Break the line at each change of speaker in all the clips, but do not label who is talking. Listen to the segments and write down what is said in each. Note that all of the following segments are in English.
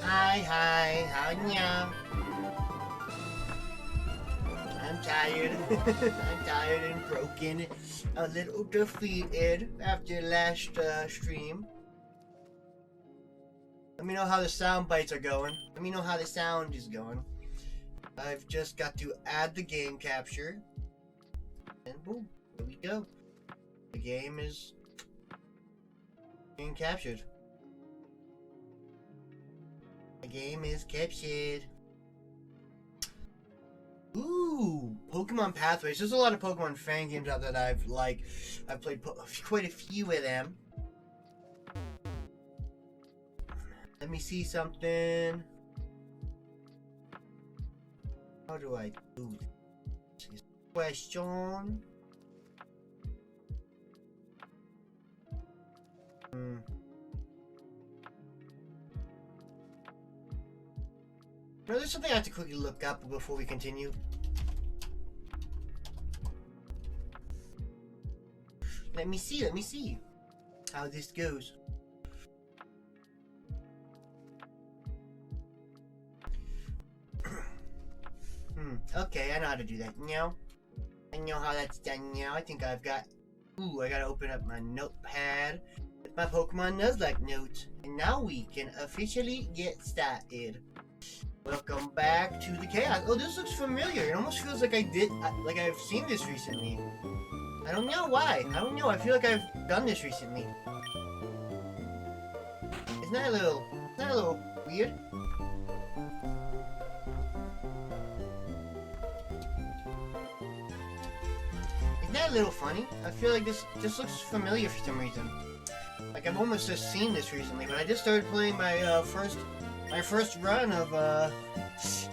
Hi, how ya? I'm tired. I'm tired and broken. A little defeated after last stream. Let me know how the sound bites are going. Let me know how the sound is going. I've just got to add the game capture. And boom, there we go. The game is being captured. The game is captured. Ooh, Pokemon Pathways. There's a lot of Pokemon fan games out that I've played quite a few of them. Let me see something. How do I do this? Question. No, there's something I have to quickly look up before we continue. Let me see how this goes. Okay, I know how to do that now. I know how that's done now. I think I've got... Ooh, I gotta open up my notepad with my Pokemon Nuzlocke notes. And now we can officially get started. Welcome back to the chaos. Oh, this looks familiar. It almost feels like I've seen this recently. I don't know why. I don't know. I feel like I've done this recently. Isn't that a little weird? Isn't that a little funny? I feel like this looks familiar for some reason. Like I've almost just seen this recently, but I just started playing my first run of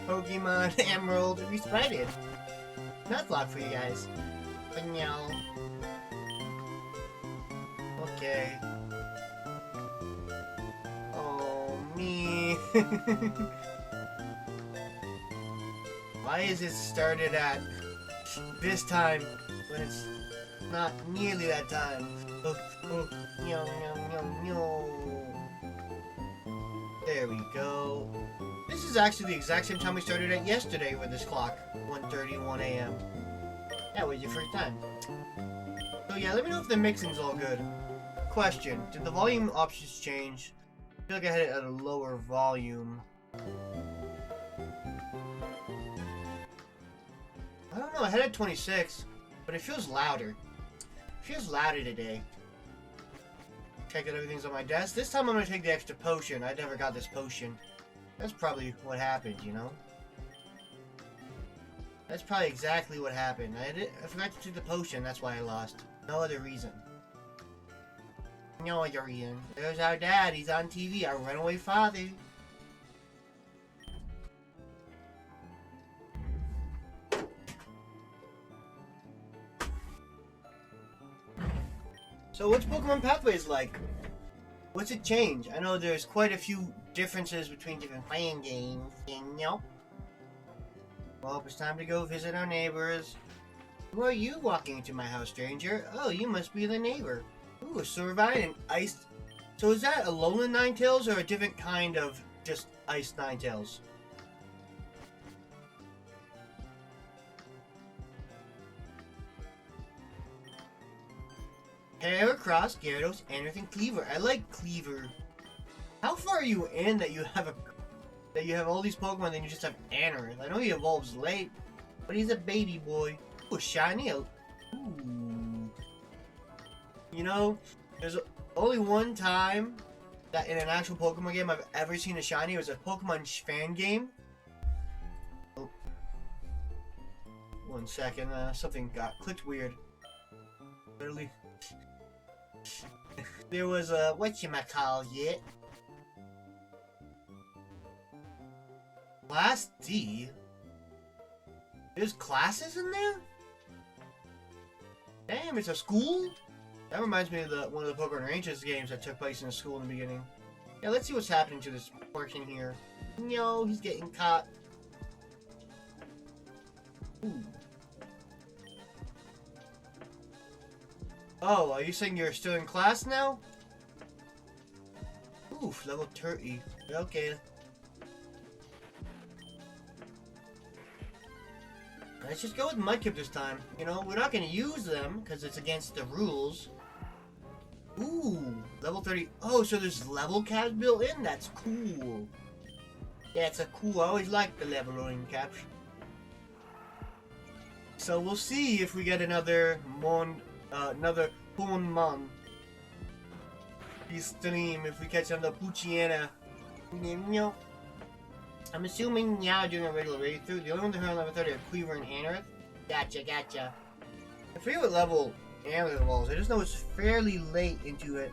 Pokemon Emerald Resprited. Nuzlocke for you guys. But no. Okay. Oh me. Why is it started at this time when it's not nearly that time? There we go. This is actually the exact same time we started at yesterday with this clock. 1:31 a.m. That was your first time. So yeah, let me know if the mixing's all good. Question, did the volume options change? I feel like I had it at a lower volume. I don't know, I had it at 26, but it feels louder. It feels louder today. Check that everything's on my desk. This time I'm gonna take the extra potion. I never got this potion. That's probably what happened, you know? That's probably exactly what happened. I forgot to take the potion, that's why I lost. No other reason. No other reason. There's our dad, he's on TV, our runaway father. So what's Pokemon Pathways like? What's it change? I know there's quite a few differences between different playing games, you know? Well, it's time to go visit our neighbors. Who are you walking into my house, stranger? Oh, you must be the neighbor. Ooh, a Servine and iced... So is that a Alolan Ninetales or a different kind of just iced Ninetales? Heracross, Gyarados, Enerthan, Cleaver. I like Cleaver. How far are you in that you have all these Pokemon and you just have Enerth? I know he evolves late, but he's a baby boy. Ooh, shiny. Ooh. You know, there's only one time that in an actual Pokemon game I've ever seen a shiny. It was a Pokemon fan game. Oh. 1 second, something got clicked weird. Literally. There was a whatchamacallit. Class D? There's classes in there? Damn, it's a school? That reminds me of one of the Pokemon Rangers games that took place in a school in the beginning. Yeah, let's see what's happening to this person here. No, he's getting caught. Ooh. Oh, are you saying you're still in class now? Oof, level 30. Okay. Let's just go with Mudkip this time. You know, we're not going to use them because it's against the rules. Ooh, level 30. Oh, so there's level caps built in? That's cool. Yeah, it's a cool. I always like the leveling caps. So we'll see if we get another Mon stream, if we catch another Poochyena. I'm assuming now doing a regular raid through. The only one that heard on level 30 are Quiver and Anorith. Gotcha. I forget what level Anorith was. I just know it's fairly late into it.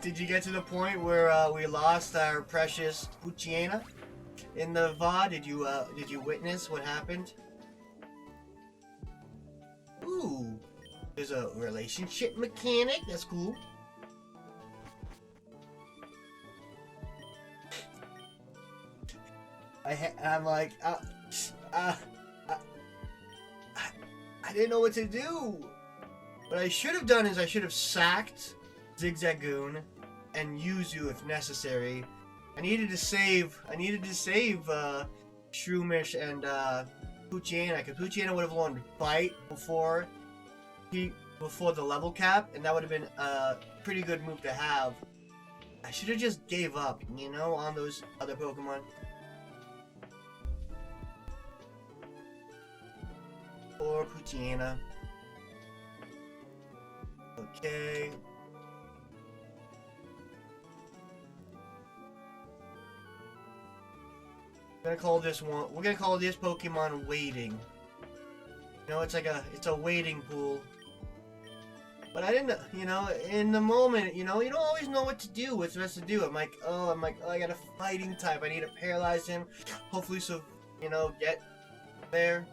Did you get to the point where we lost our precious Poochyena in the VOD? Did you witness what happened? Ooh, there's a relationship mechanic. That's cool. I'm like, I didn't know what to do. What I should have done is I should have sacked Zigzagoon and Yuzu if necessary. I needed to save Shroomish and Poochyena, because Poochyena would have learned Bite before the level cap, and that would have been a pretty good move to have. I should have just gave up, you know, on those other Pokemon. Or Poochyena. Okay. We're gonna call this Pokemon Waiting. You know, it's a waiting pool. But I didn't, you know, in the moment, you know, you don't always know what to do, what's best to do. I'm like, oh, I got a fighting type. I need to paralyze him. Hopefully, so, you know, get there.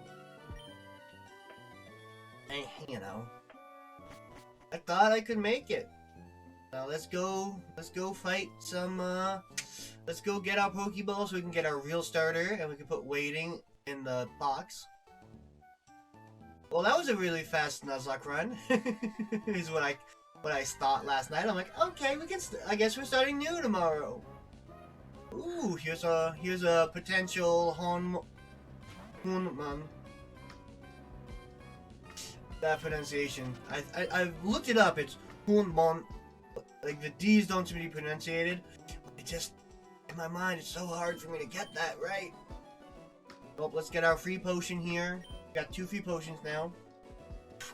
And, you know, I thought I could make it. Now let's go fight some, let's go get our Pokeball so we can get our real starter and we can put Waiting in the box. Well, that was a really fast Nuzlocke run, is what I thought last night. I'm like, okay, I guess we're starting new tomorrow. Ooh, here's a potential Honmon. That pronunciation, I've looked it up. It's Honmon. Like, the D's don't seem to be pronunciated. It just, in my mind, it's so hard for me to get that right. Well, let's get our free potion here. Got 2 free potions now.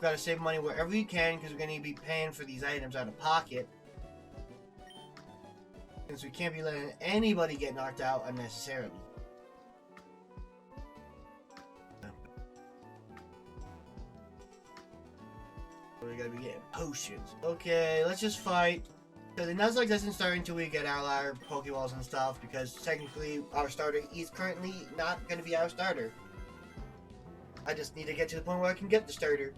Gotta save money wherever we can, because we're gonna be paying for these items out of pocket. Since we can't be letting anybody get knocked out unnecessarily. We gotta be getting potions. Okay, let's just fight. So the Nuzlocke doesn't start until we get our Pokeballs and stuff, because technically our starter is currently not gonna be our starter. I just need to get to the point where I can get the starter.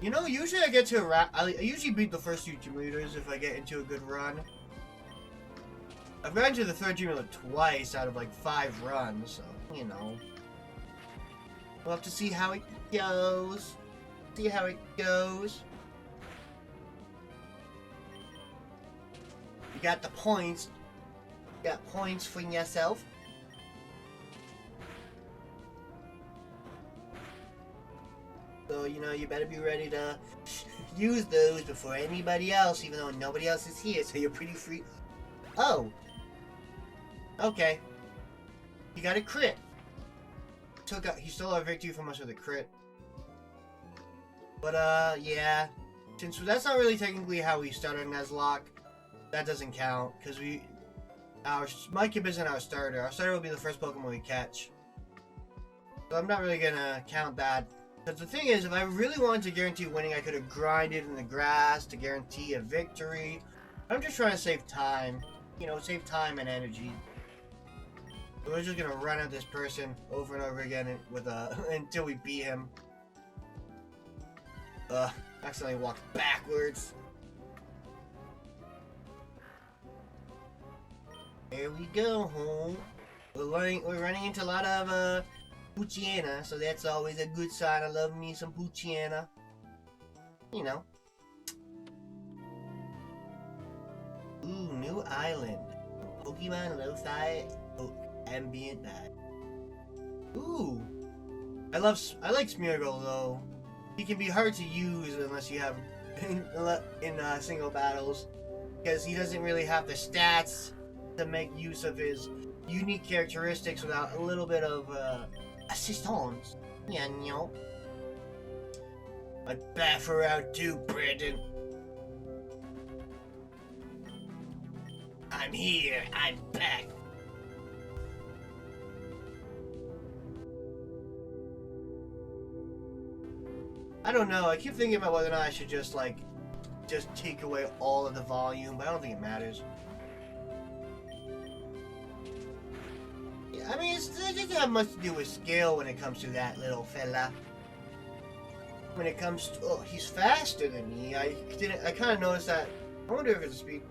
You know, usually I get to I usually beat the first 2 gym leaders if I get into a good run. I've gotten to the 3rd gym leader twice out of like 5 runs, so, you know. We'll have to see how it goes. See how it goes. You got the points. You got points for yourself. So, you know, you better be ready to use those before anybody else, even though nobody else is here, so you're pretty free. Oh! Okay. He got a crit. He stole our victory from us with a crit. But, yeah. Since that's not really technically how we started Nuzlocke, that doesn't count, because our Mudkip isn't our starter. Our starter will be the first Pokemon we catch. So I'm not really gonna count that. But the thing is, if I really wanted to guarantee winning, I could have grinded in the grass to guarantee a victory. I'm just trying to save time. You know, save time and energy. So we're just gonna run at this person over and over again with until we beat him. Accidentally walked backwards. There we go, home. We're running into a lot of Poochyena, so that's always a good sign. I love me some Poochyena. You know. Ooh, new island. Pokemon Lo-Fi Oak. ambient bag. Ooh. I like Smeargle though. He can be hard to use unless you have in single battles, because he doesn't really have the stats to make use of his unique characteristics without a little bit of assistance. Yeah, no. I'd baff her out too, Brandon. I'm here. I'm back. I don't know. I keep thinking about whether or not I should just take away all of the volume, but I don't think it matters. Yeah, I mean, it doesn't have much to do with skill when it comes to that little fella. When it comes to, oh, he's faster than me. I kind of noticed that. I wonder if it's a speed.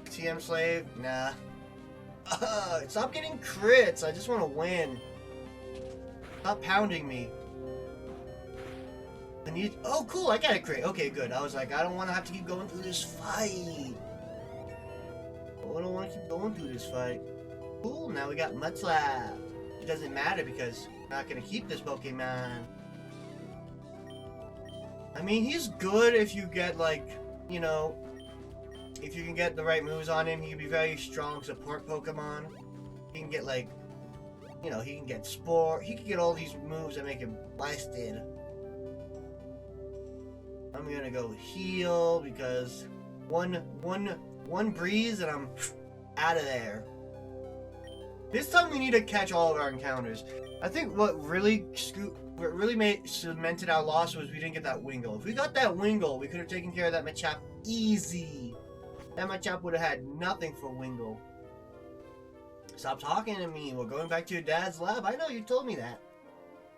TM Slave? Nah. Stop getting crits. I just want to win. Stop pounding me. Oh, cool, I got a crit. Okay, good. I was like, I don't want to have to keep going through this fight. Oh, I don't want to keep going through this fight. Cool, now we got Mudslap. It doesn't matter because I'm not going to keep this Pokemon. I mean, he's good if you get, like, you know, if you can get the right moves on him. He can be very strong support Pokemon. He can get, like, you know, he can get Spore. He can get all these moves that make him blasted. I'm gonna go heal because one breeze and I'm out of there. This time we need to catch all of our encounters. I think what really cemented our loss was we didn't get that Wingull. If we got that Wingull, we could have taken care of that Machop easy. That Machop would have had nothing for Wingull. Stop talking to me. We're going back to your dad's lab. I know you told me that.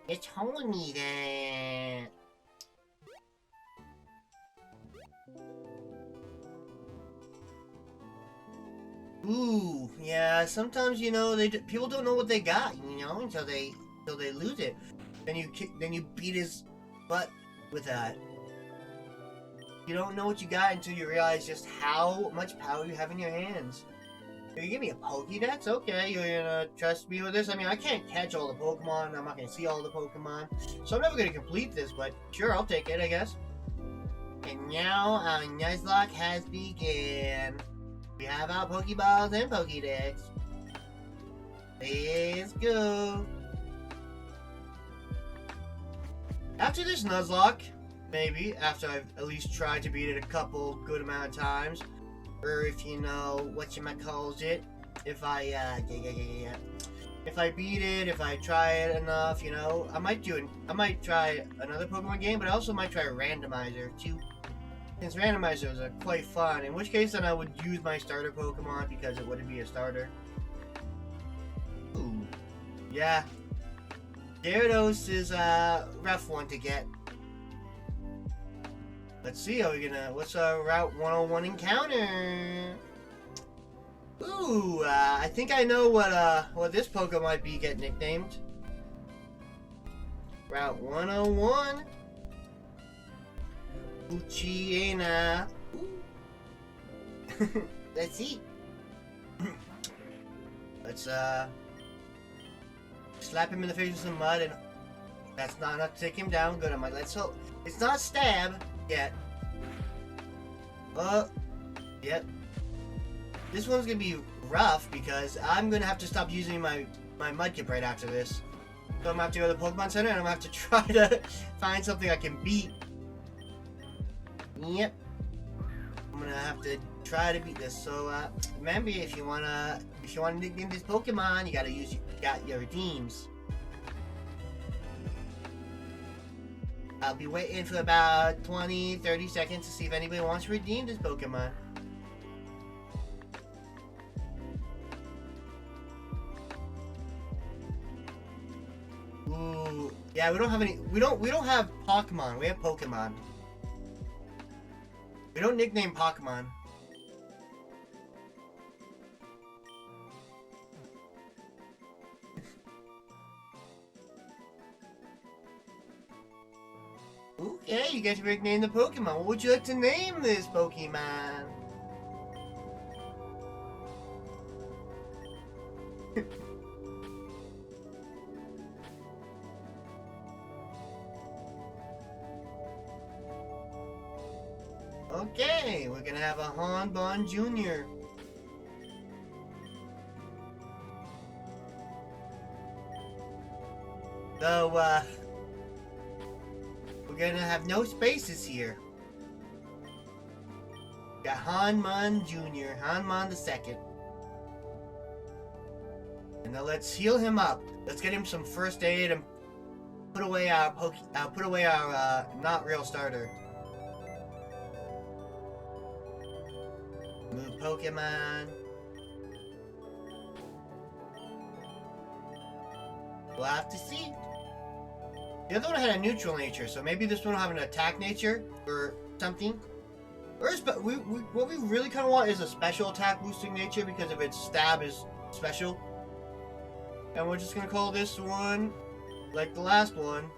You told me that. Ooh, yeah. Sometimes, you know, people don't know what they got, you know, until they lose it. Then you beat his butt with that. You don't know what you got until you realize just how much power you have in your hands. You give me a Pokédex? Okay, you're gonna trust me with this? I mean, I can't catch all the Pokemon. I'm not gonna see all the Pokemon. So I'm never gonna complete this, but sure, I'll take it, I guess. And now our Nuzlocke has begun. We have our Pokeballs and Pokédex. Let's go. After this Nuzlocke, maybe, after I've at least tried to beat it a couple good amount of times, or if you know whatchamacalls it, if I beat it, if I try it enough, you know, I might try another Pokemon game, but I also might try a randomizer too. Since randomizers are quite fun, in which case then I would use my starter Pokemon because it wouldn't be a starter. Ooh. Yeah. Gyarados is a rough one to get. Let's see, what's our Route 101 encounter? Ooh, I think I know what this Pokemon might be get nicknamed. Route 101. Uchiena. Let's see. Let's slap him in the face with some mud, and that's not enough to take him down. Good, I'm like, let's hope it's not stab yet. Yep. This one's gonna be rough because I'm gonna have to stop using my Mudkip right after this. So I'm gonna have to go to the Pokemon Center and I'm gonna have to try to find something I can beat. Yep. I'm gonna have to try to beat this. So remember, if you wanna nickname this Pokemon, you gotta got your redeems. I'll be waiting for about 20-30 seconds to see if anybody wants to redeem this Pokemon. Ooh, yeah, we don't have any. We don't have Pokemon. We have Pokemon. We don't nickname Pokemon. Okay, you get to nickname the Pokemon. What would you like to name this Pokemon? Okay, we're gonna have a Hanbon Jr. So, we're gonna have no spaces here. Got Hanman Jr., Hanman the Second. And now let's heal him up. Let's get him some first aid and put away our not real starter. Move Pokemon. We'll have to see. The other one had a neutral nature, so maybe this one will have an attack nature or something. Or what we really kind of want is a special attack boosting nature because if its stab is special. And we're just gonna call this one like the last one.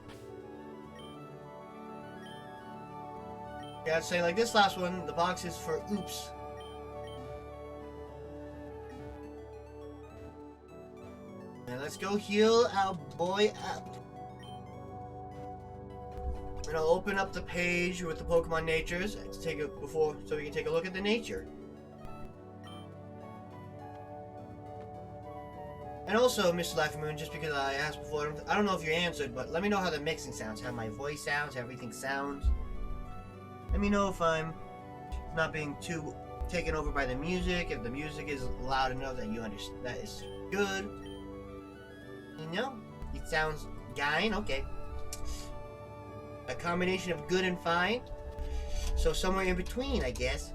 Gotta say like this last one, the box is for oops. And let's go heal our boy up. And I'll open up the page with the Pokemon natures to take it before, so we can take a look at the nature. And also, Mr. Laughing Moon, just because I asked before, I don't know if you answered, but let me know how the mixing sounds, how my voice sounds, how everything sounds. Let me know if I'm not being too taken over by the music, if the music is loud enough that you understand that is good. You know, it sounds fine, okay. A combination of good and fine. So somewhere in between, I guess.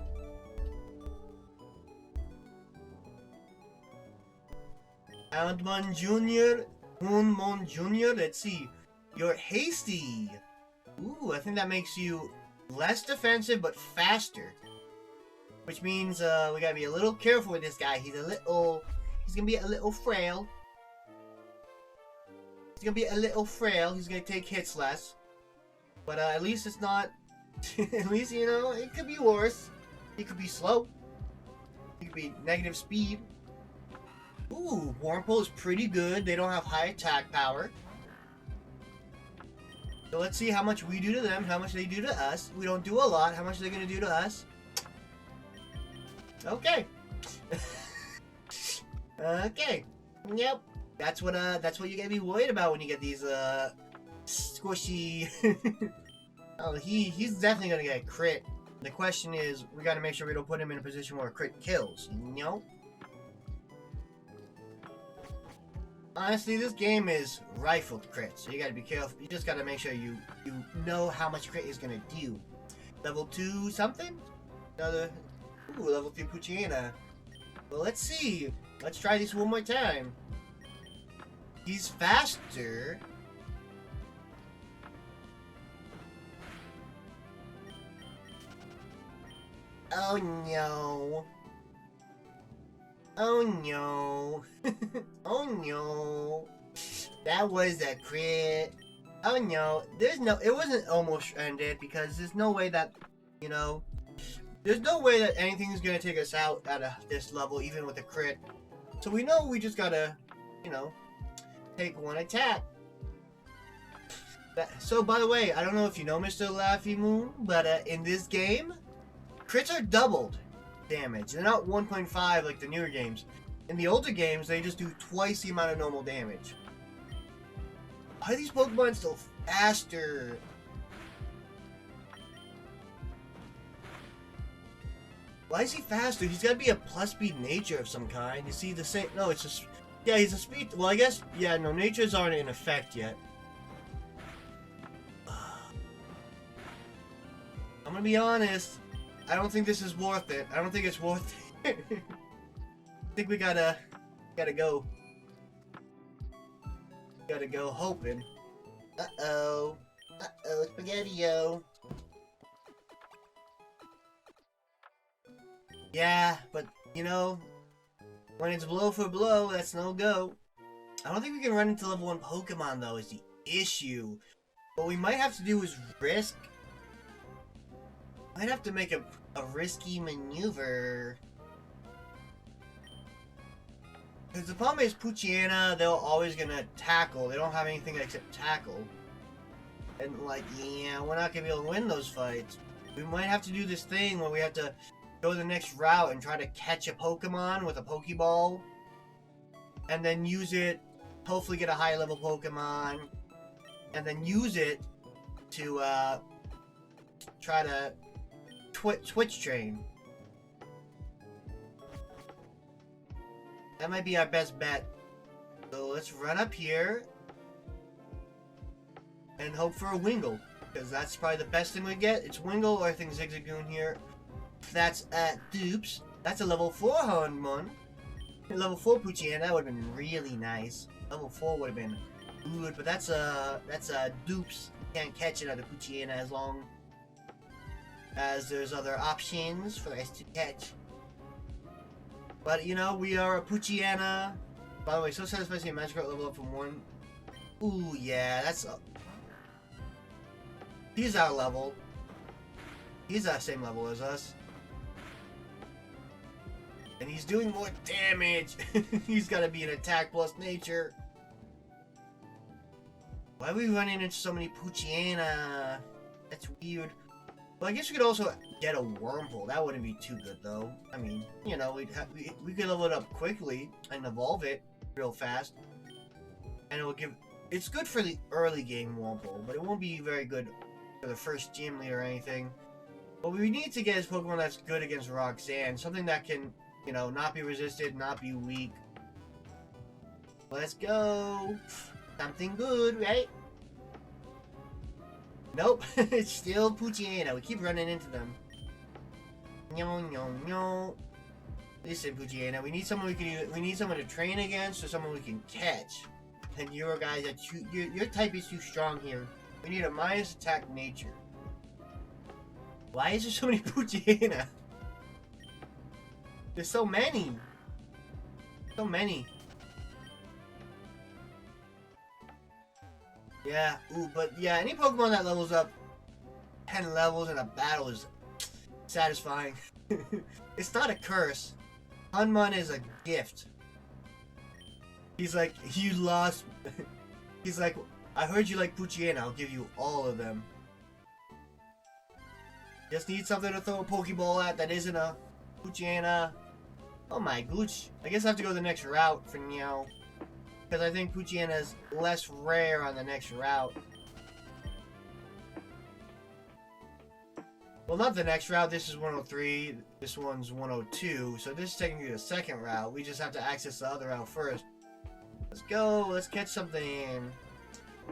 Handmon Jr., Moonmon Jr., let's see. You're hasty. Ooh, I think that makes you less defensive but faster. Which means we gotta be a little careful with this guy. He's gonna be a little frail. He's gonna take hits less. But at least it's not, at least, you know, it could be worse. It could be slow. It could be negative speed. Ooh, Wurmple is pretty good. They don't have high attack power. So let's see how much we do to them, how much they do to us. We don't do a lot. How much are they going to do to us? Okay. Okay. Yep. That's what you gotta be worried about when you get these, squishy. Oh, he's definitely gonna get a crit. The question is, we gotta make sure we don't put him in a position where a crit kills, you know? Honestly, this game is rife with crits, so you gotta be careful. You just gotta make sure you know how much crit is gonna do. Level 2 something? Another... Ooh, level 3 Poochyena. Well, let's see. Let's try this one more time. He's faster. Oh no. Oh no. Oh no. That was a crit. Oh no. It wasn't almost ended because there's no way that, you know, there's no way that anything's gonna take us out at this level, even with a crit. So we know we just gotta, you know, take one attack. So by the way, I don't know if you know Mr. Laffy Moon, but in this game, crits are doubled damage. They're not 1.5 like the newer games. In the older games, they just do twice the amount of normal damage. Why are these Pokemon still faster? Why is he faster? He's gotta be a plus speed nature of some kind. Is he the same? No, it's just... Yeah, he's a speed... Well, I guess... Yeah, no, natures aren't in effect yet. I'm gonna be honest. I don't think this is worth it. I don't think it's worth it. I think we gotta go. Gotta go hoping. Uh-oh. Uh-oh, Spaghetti-O. Yeah, but, you know, when it's blow for blow, that's no go. I don't think we can run into level 1 Pokemon, though, is the issue. What we might have to do is risk... Might have to make a risky maneuver. Because the problem is Poochyena, they're always gonna tackle. They don't have anything except tackle. And like, yeah, we're not gonna be able to win those fights. We might have to do this thing where we have to go the next route and try to catch a Pokemon with a Pokeball. And then use it, hopefully get a high level Pokemon. And then use it to try to Twitch train. That might be our best bet. So let's run up here and hope for a Wingull, because that's probably the best thing we get. It's Wingull, or I think Zigzagoon here. That's at Dupes. That's a level 4 Hornmon. Level 4 Poochyena, that would have been really nice. Level 4 would have been good, but that's a Dupes. You can't catch it at a Poochyena as long as there's other options for us to catch. But you know, we are a Poochyena. By the way, so satisfied to see a Magikarp level up from 1. Ooh, yeah, that's a... He's our level. He's our same level as us. And he's doing more damage. He's gotta be an attack plus nature. Why are we running into so many Poochyena? That's weird. Well, I guess we could also get a Wurmple. That wouldn't be too good, though. I mean, you know, we could level it up quickly and evolve it real fast. And it will give... It's good for the early game Wurmple, but it won't be very good for the first gym lead or anything. But we need to get his Pokemon that's good against Roxanne. Something that can, you know, not be resisted, not be weak. Let's go. Something good, right? Nope, it's still Poochyena. We keep running into them. No. Listen, Poochyena, we need someone we need someone to train against, or someone we can catch. And your guys are your type is too strong here. We need a minus attack nature. Why is there so many Poochyena? There's so many. So many. Yeah, ooh, but yeah, any Pokemon that levels up 10 levels in a battle is satisfying. It's not a curse. Hunmon is a gift. He's like, you lost. He's like, I heard you like Poochyena, I'll give you all of them. Just need something to throw a Pokeball at that isn't a Poochyena. Oh my gooch. I guess I have to go the next route for now. Because I think Poochyena is less rare on the next route. Well, not the next route. This is 103. This one's 102. So this is technically the second route. We just have to access the other route first. Let's go. Let's catch something.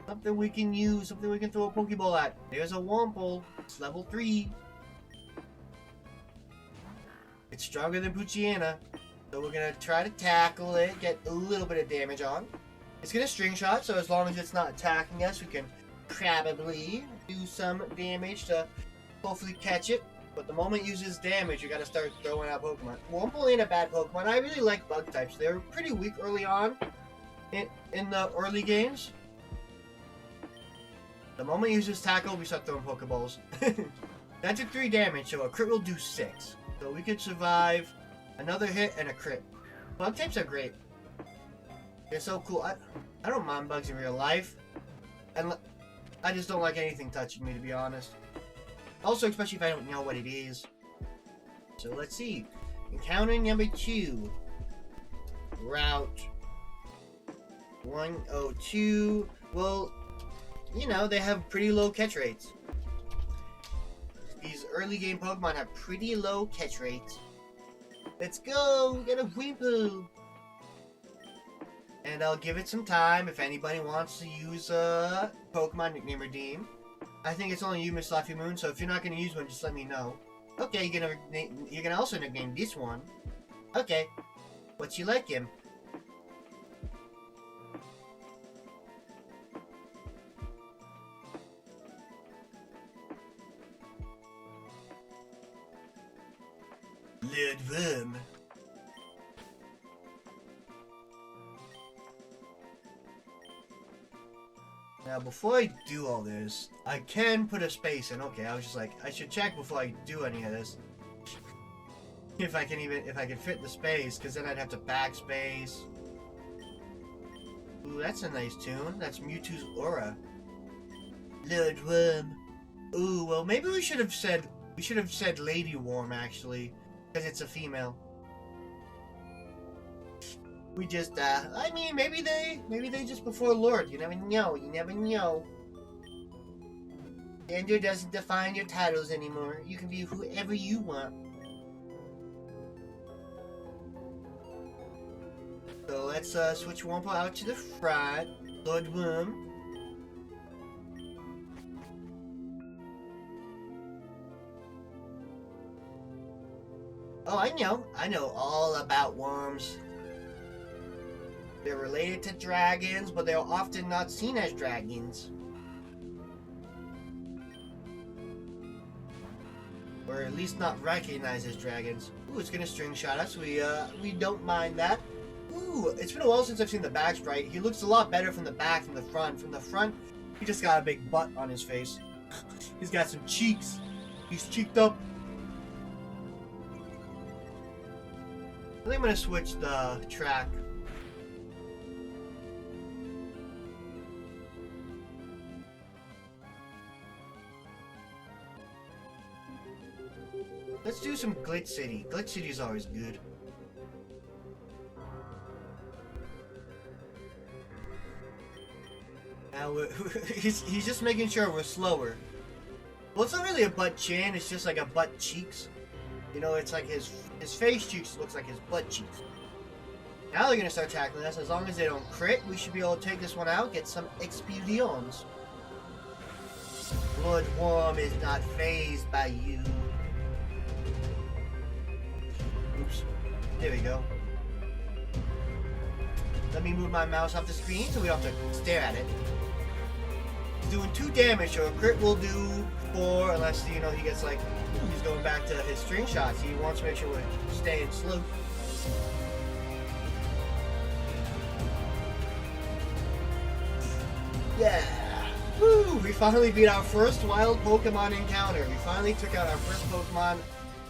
Something we can use. Something we can throw a Pokeball at. There's a Wurmple. It's level 3. It's stronger than Poochyena. So we're going to try to tackle it, get a little bit of damage on. It's going to string shot, so as long as it's not attacking us, we can probably do some damage to hopefully catch it. But the moment it uses damage, you got to start throwing out Pokemon. Wurmple ain't a bad Pokemon. I really like bug types. They were pretty weak early on in the early games. The moment it uses tackle, we start throwing Pokeballs. That took 3 damage, so a crit will do 6. So we could survive another hit and a crit. Bug types are great. They're so cool. I don't mind bugs in real life. And I just don't like anything touching me, to be honest. Also, especially if I don't know what it is. So let's see. Encounter number 2. Route 102. Well, you know, they have pretty low catch rates. These early game Pokemon have pretty low catch rates. Let's go! We got a Wurmple! And I'll give it some time if anybody wants to use a Pokemon nickname redeem. I think it's only you, Miss Laffy Moon, so if you're not going to use one, just let me know. Okay, you're gonna also nickname this one. Okay. What's you like him? Lord Worm. Now, before I do all this, I can put a space in. Okay, I was just like, I should check before I do any of this. If I can fit the space, because then I'd have to backspace. Ooh, that's a nice tune. That's Mewtwo's aura. Lord Worm. Ooh, well maybe we should have said Lady Worm actually, because it's a female. We just I mean maybe they just prefer Lord. You never know. You never know. Gender doesn't define your titles anymore. You can be whoever you want. So let's switch Wumpa out to the front. Lord Worm. Oh, I know all about worms. They're related to dragons, but they're often not seen as dragons. Or at least not recognized as dragons. Ooh, it's gonna string shot us. We don't mind that. Ooh, it's been a while since I've seen the back sprite. He looks a lot better from the back than the front. From the front, he just got a big butt on his face. He's got some cheeks. He's cheeked up. I think I'm gonna switch the track. Let's do some Glitch City. Glitch City is always good. Now he's just making sure we're slower. Well, it's not really a butt chin. It's just like a butt cheeks. You know, it's like his face cheeks looks like his butt cheeks. Now they're gonna start tackling us. As long as they don't crit, we should be able to take this one out, get some experience. Lord Worm is not phased by you. Oops. There we go. Let me move my mouse off the screen so we don't have to stare at it. He's doing 2 damage, so a crit will do 4, unless, you know, he gets like, he's going back to his string shots. He wants to make sure we're staying slow. Yeah! Woo! We finally beat our first wild Pokemon encounter. We finally took out our first Pokemon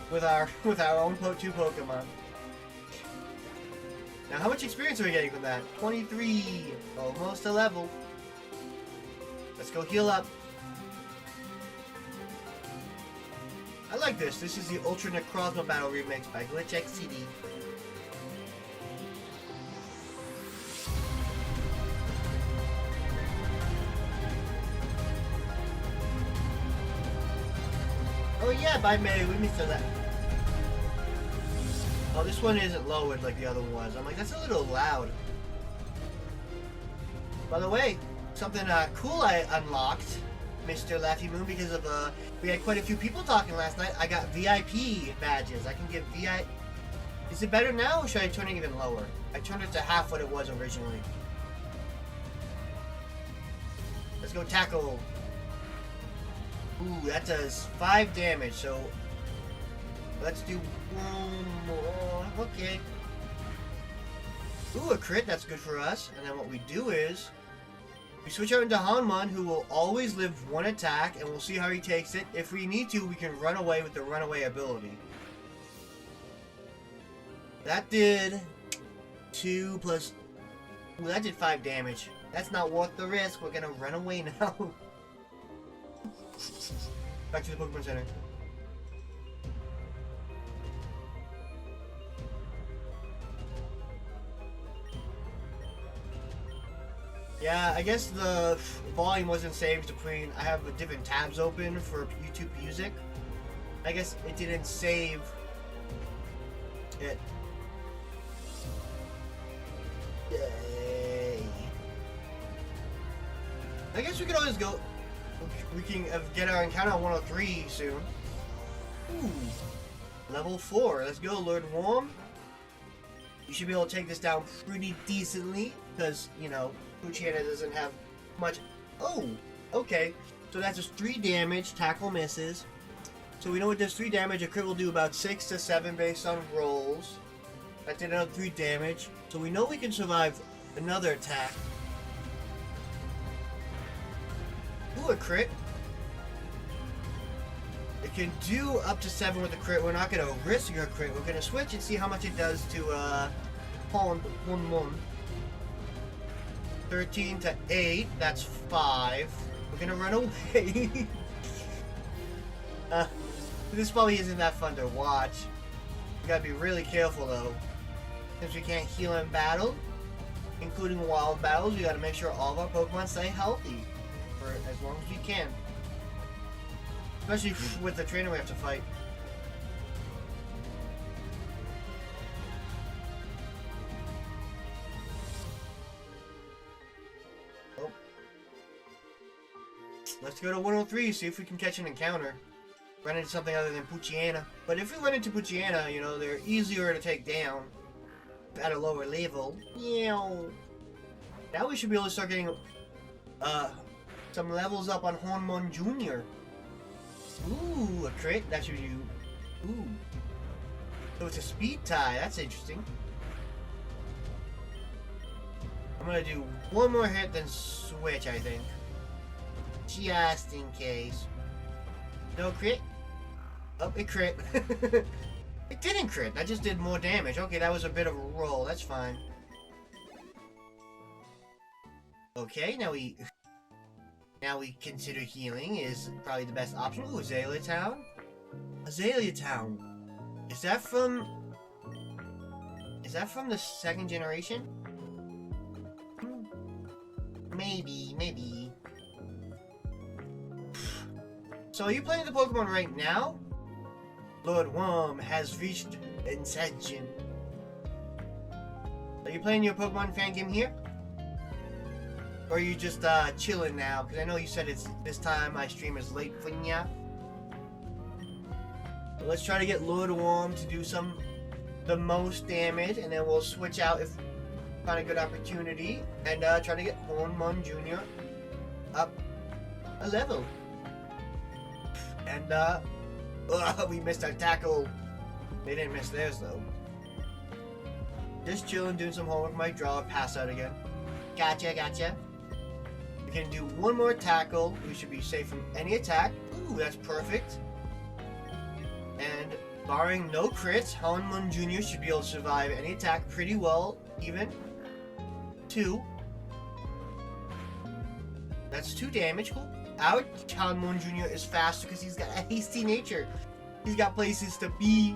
with our own 2 Pokemon. Now, how much experience are we getting from that? 23! Almost a level. Let's go heal up. I like this. This is the Ultra Necrozma Battle Remix by Glitch XCD. Oh yeah, by May, we missed that. Oh, this one isn't lowered like the other one was. I'm like, that's a little loud. By the way, something cool I unlocked, Mr. Laffy Moon, because of we had quite a few people talking last night. I got VIP badges. I can get VIP. Is it better now, or should I turn it even lower? I turned it to half what it was originally. Let's go tackle. Ooh, that does 5 damage, so let's do 1 more. Okay. Ooh, a crit, that's good for us. And then what we do is we switch out into Hanmon, who will always live 1 attack, and we'll see how he takes it. If we need to, we can run away with the runaway ability. That did 2 plus... Ooh, that did 5 damage. That's not worth the risk. We're gonna run away now. Back to the Pokemon Center. Yeah, I guess the volume wasn't saved between... I have different tabs open for YouTube Music. I guess it didn't save it. Yay. I guess we could always go... We can get our encounter on 103 soon. Ooh. Level 4. Let's go, Lord Worm. You should be able to take this down pretty decently, because, you know, Poochyena doesn't have much... Oh! Okay. So that does 3 damage. Tackle misses. So we know it does 3 damage. A crit will do about 6 to 7 based on rolls. That did another 3 damage. So we know we can survive another attack. Ooh, a crit. It can do up to 7 with a crit. We're not going to risk a crit. We're going to switch and see how much it does to Hanmon. 13 to 8. That's 5. We're gonna run away. This probably isn't that fun to watch. You gotta be really careful though. Since we can't heal in battle, including wild battles, we gotta make sure all of our Pokemon stay healthy for as long as we can. Especially with the trainer we have to fight. Oh. Let's go to 103, see if we can catch an encounter. Run into something other than Poochyena. But if we run into Poochyena, you know, they're easier to take down at a lower level. Yeah. Now we should be able to start getting some levels up on Hornmon Jr. Ooh, a crit. That should you. Ooh. So it's a speed tie. That's interesting. I'm gonna do one more hit, then switch, I think. Just in case. No crit? Oh, it crit. It didn't crit. That just did more damage. Okay, that was a bit of a roll. That's fine. Okay, now we consider healing is probably the best option. Ooh, Azalea Town? Azalea Town. Is that from the second generation? Maybe. So are you playing the Pokemon right now? Lord Worm has reached Ascension. Are you playing your Pokemon fan game here? Or are you just chilling now? Because I know you said it's this time my stream is late for ya. So let's try to get Lord Worm to do the most damage, and then we'll switch out if we find a good opportunity, and try to get Hornmon Jr. up a level. And we missed our tackle. They didn't miss theirs though. Just chilling, doing some homework. Might draw a pass out again. Gotcha. We can do one more tackle. We should be safe from any attack. Ooh, that's perfect. And barring no crits, Hornmon Jr. should be able to survive any attack pretty well, even. 2. That's 2 damage. Cool. Our Hornmon Jr. is faster because he's got a hasty nature. He's got places to be.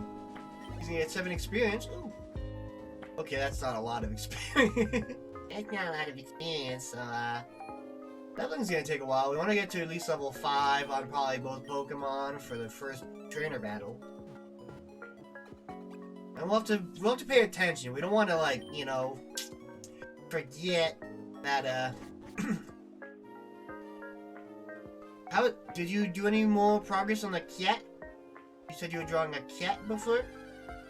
He's gonna get 7 experience. Ooh. Okay, that's not a lot of experience. That's not a lot of experience, so leveling's gonna take a while. We want to get to at least level 5 on probably both Pokemon for the first trainer battle. And we'll have to pay attention. We don't want to, like, you know, forget that How did you do any more progress on the cat? You said you were drawing a cat before.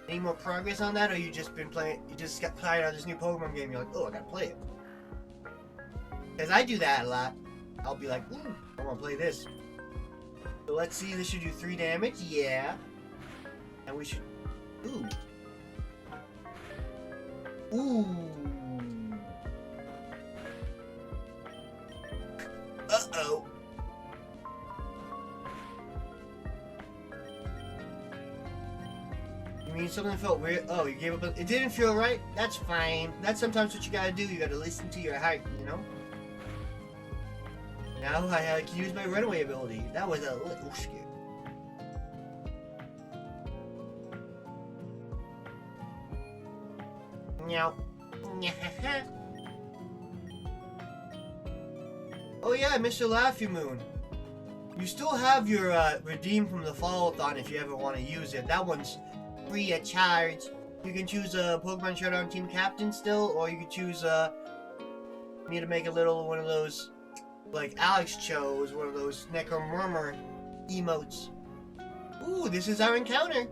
Any more progress on that, or you just been playing? You just got tired of this new Pokemon game. You're like, oh, I gotta play it. Cause I do that a lot. I'll be like, ooh, I want to play this. So let's see. This should do 3 damage. Yeah. And we should. Ooh. Ooh. Uh-oh. You mean something felt weird? Oh, you gave up. It didn't feel right? That's fine. That's sometimes what you gotta do. You gotta listen to your heart, you know? Now I can use my runaway ability. That was a little scary. Meow. Oh yeah, Mr. Laffy Moon. You still have your redeem from the Fall-a-thon if you ever want to use it. That one's free of charge. You can choose a Pokemon Showdown Team Captain still, or you can choose me to make a little one of those, like Alex chose, one of those Necromurmur emotes. Ooh, this is our encounter.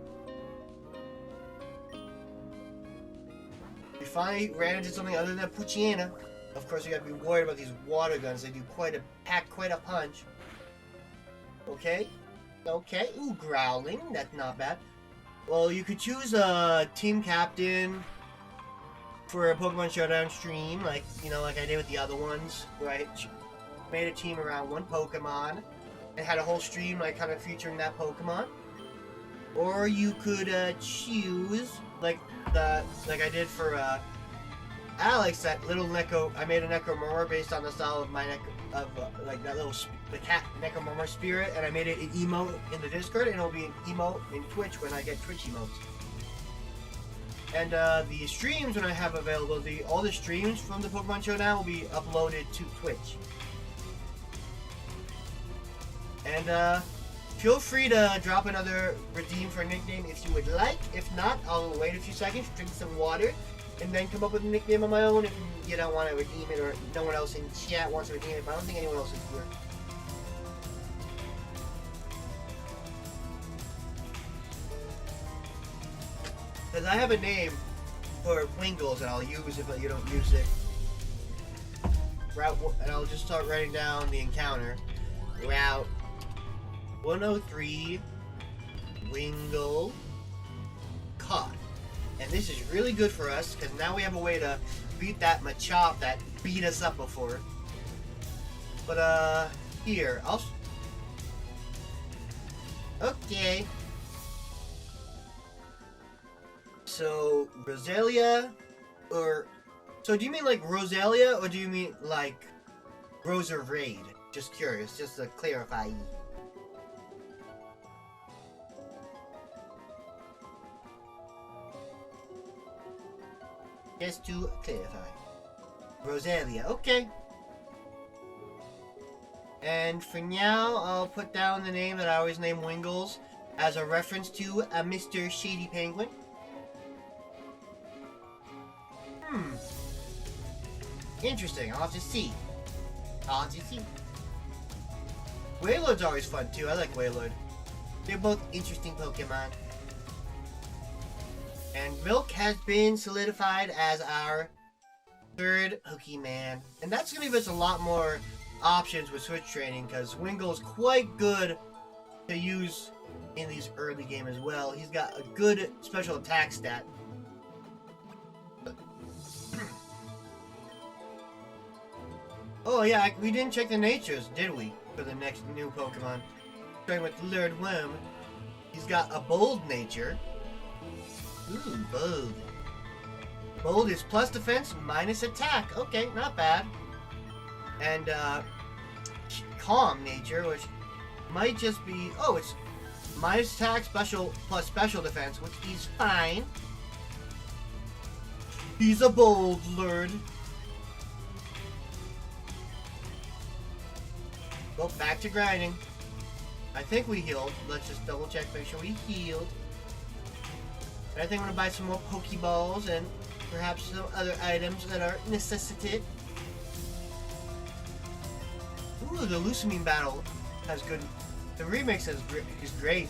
We finally ran into something other than Poochyena. Of course, you gotta be worried about these water guns. They do pack quite a punch. Okay. Ooh, growling. That's not bad. Well, you could choose a team captain for a Pokemon Showdown stream, like, you know, like I did with the other ones, where I made a team around one Pokemon and had a whole stream, like, kind of featuring that Pokemon. Or you could choose, like I did for Alex, that little Neko, I made a Necromorph based on the style of my like that little the cat Necromorph spirit, and I made it an emote in the Discord, and it'll be an emote in Twitch when I get Twitch emotes. And the streams when I have available, all the streams from the Pokemon Show now will be uploaded to Twitch. And feel free to drop another redeem for a nickname if you would like. If not, I'll wait a few seconds, drink some water, and then come up with a nickname of my own if you don't want to redeem it, or no one else in chat wants to redeem it, but I don't think anyone else is here. Because I have a name for Wingles that I'll use if you don't use it. And I'll just start writing down the encounter. Route 103, Wingle, caught. And this is really good for us, because now we have a way to beat that Machop that beat us up before. But, here, okay. So, Rosalia, so do you mean like Rosalia, or do you mean like Rosa Raid? Just curious, just to clarify. Just to clarify. Rosalia, okay. And for now, I'll put down the name that I always name Wingles as a reference to a Mr. Shady Penguin. Interesting, I'll have to see. Wailord's always fun too, I like Wailord. They're both interesting Pokemon. And Milk has been solidified as our third Pokemon. And that's going to give us a lot more options with Switch training, because Wingle's quite good to use in these early game as well. He's got a good special attack stat. Oh yeah, we didn't check the natures, did we? For the next new Pokemon. Starting with Lord Worm. He's got a bold nature. Ooh, bold. Bold is plus defense, minus attack. Okay, not bad. And, calm nature, which might just be... Oh, it's minus attack, special, plus special defense, which is fine. He's a bold lord. Well, back to grinding. I think we healed. Let's just double check, make sure we healed. And I think I'm gonna buy some more Pokeballs and perhaps some other items that are necessitated. Ooh, the Lusamine battle has good. The remix is great.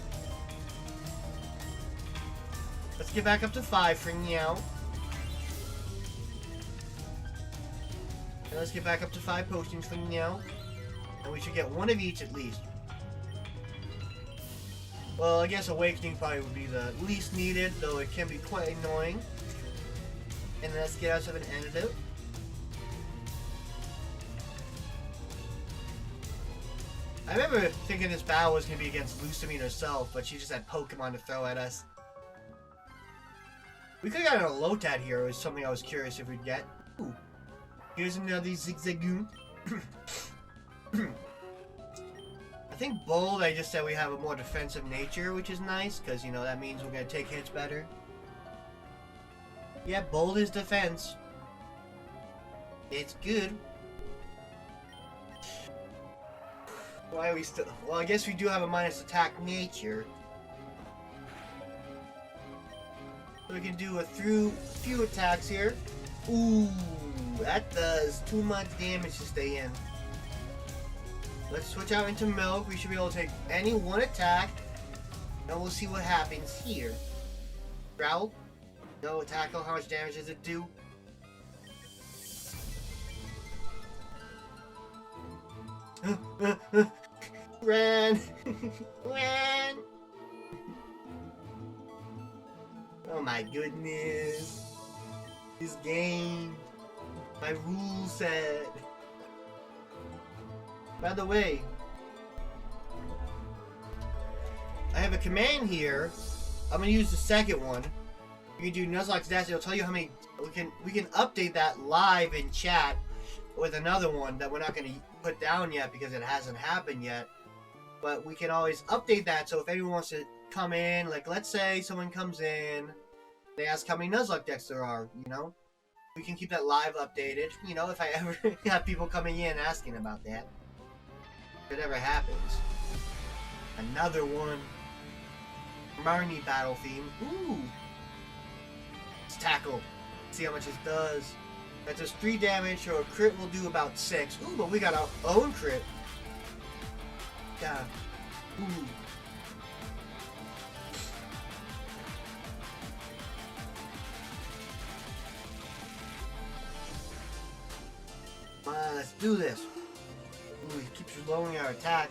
Let's get back up to 5 for now. And let's get back up to 5 potions for now. And we should get one of each at least. Well, I guess Awakening probably would be the least needed, though it can be quite annoying. And let's get ourselves an antidote. I remember thinking this battle was going to be against Lusamine herself, but she just had Pokemon to throw at us. We could have gotten a Lotad here, was something I was curious if we'd get. Ooh. Here's another Zigzagoon. I think Bold, I just said we have a more defensive nature, which is nice, because, you know, that means we're going to take hits better. Yeah, Bold is defense. It's good. Why are we still... Well, I guess we do have a minus attack nature. So we can do a few attacks here. Ooh, that does too much damage to stay in. Let's switch out into Milk. We should be able to take any one attack. And we'll see what happens here. Growl. No attack. How much damage does it do? Ran! Ran! Oh my goodness. This game. My rule set. By the way, I have a command here. I'm going to use the second one. You can do Nuzlocke stats. It'll tell you how many. We can update that live in chat with another one that we're not going to put down yet because it hasn't happened yet. But we can always update that. So if anyone wants to come in, like let's say someone comes in, they ask how many Nuzlocke decks there are. You know, we can keep that live updated. You know, if I ever have people coming in asking about that, if it ever happens. Another one. Marnie battle theme. Ooh. Let's tackle. See how much it does. That does 3 damage, so a crit will do about 6. Ooh, but we got our own crit. Yeah. Ooh. Let's do this. Ooh, it keeps lowering our attack.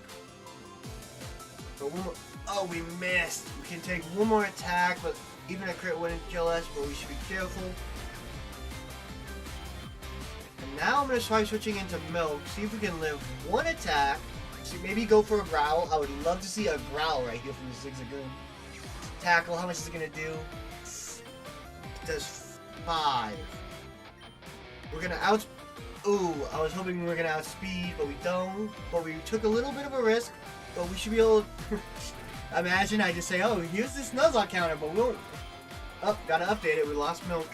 But one more. Oh, we missed. We can take one more attack, but even a crit wouldn't kill us, but we should be careful. And now I'm going to try switching into Milk, see if we can live one attack. See, maybe go for a Growl. I would love to see a Growl right here from the Zigzagoon. Tackle, how much is it going to do? It does 5. We're going to out... Ooh, I was hoping we were going to outspeed, but we don't. But we took a little bit of a risk, but we should be able to... Imagine I just say, oh, here's this Nuzlocke counter, but we won't... Oh, gotta update it, we lost Milk.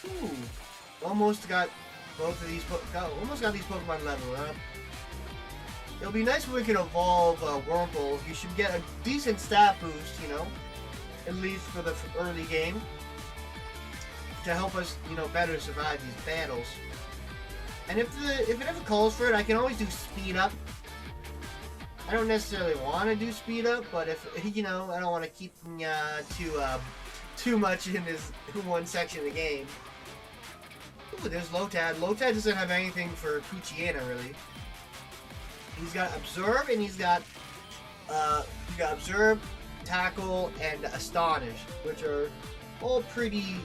Ooh, almost got both of these... almost got these Pokemon leveled up. It'll be nice if we can evolve Wurmple. You should get a decent stat boost, you know, at least for the early game, to help us, you know, better survive these battles. And if it ever calls for it, I can always do speed up. I don't necessarily want to do speed up, but if, you know, I don't want to keep too much in this one section of the game. Ooh, there's Lotad. Lotad doesn't have anything for Poochyena, really. He's got Observe, and he's got Observe, Tackle, and Astonish, which are all pretty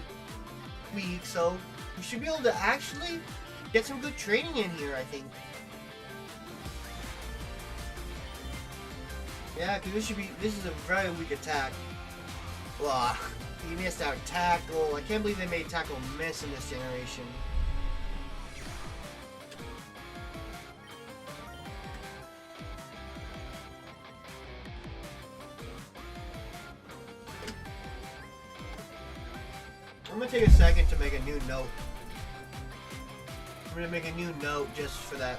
weak, so we should be able to actually get some good training in here, I think. Yeah, because this is a very weak attack. Well, he missed out Tackle. I can't believe they made Tackle miss in this generation. I'm gonna take a second to make a new note. I'm gonna make a new note just for that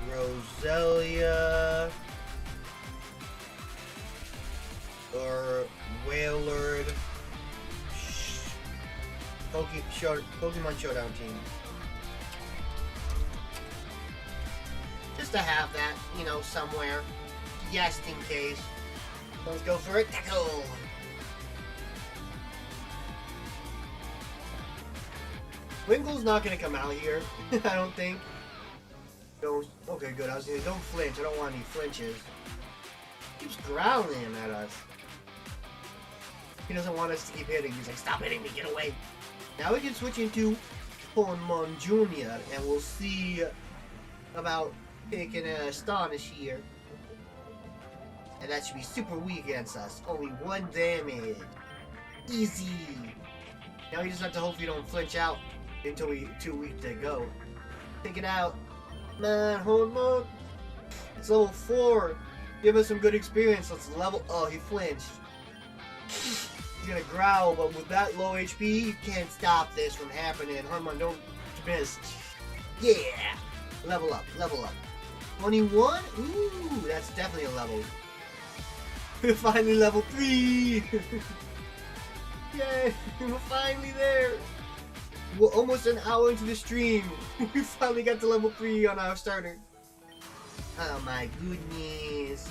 Roselia or Wailord Pokemon Showdown team. Just to have that, you know, somewhere, just in case. Let's go for it. Tackle. Winkle's not gonna come out here, I don't think. Don't. Okay, good. I was gonna don't flinch. I don't want any flinches. He keeps growling at us. He doesn't want us to keep hitting. He's like, stop hitting me, get away. Now we can switch into Pokemon Junior, and we'll see about picking an Astonish here. And that should be super weak against us. Only 1 damage. Easy. Now we just have to hope we don't flinch out until we too weak to go. Take it out. Man, hold on. It's level 4. Give us some good experience. Let's level. Oh, he flinched. He's gonna growl, but with that low HP, you can't stop this from happening. Harmon, don't miss. Yeah! Level up, level up. 21? Ooh, that's definitely a level. We're finally level 3! Yay! We're finally there! We're almost an hour into the stream. We finally got to level 3 on our starter. Oh my goodness.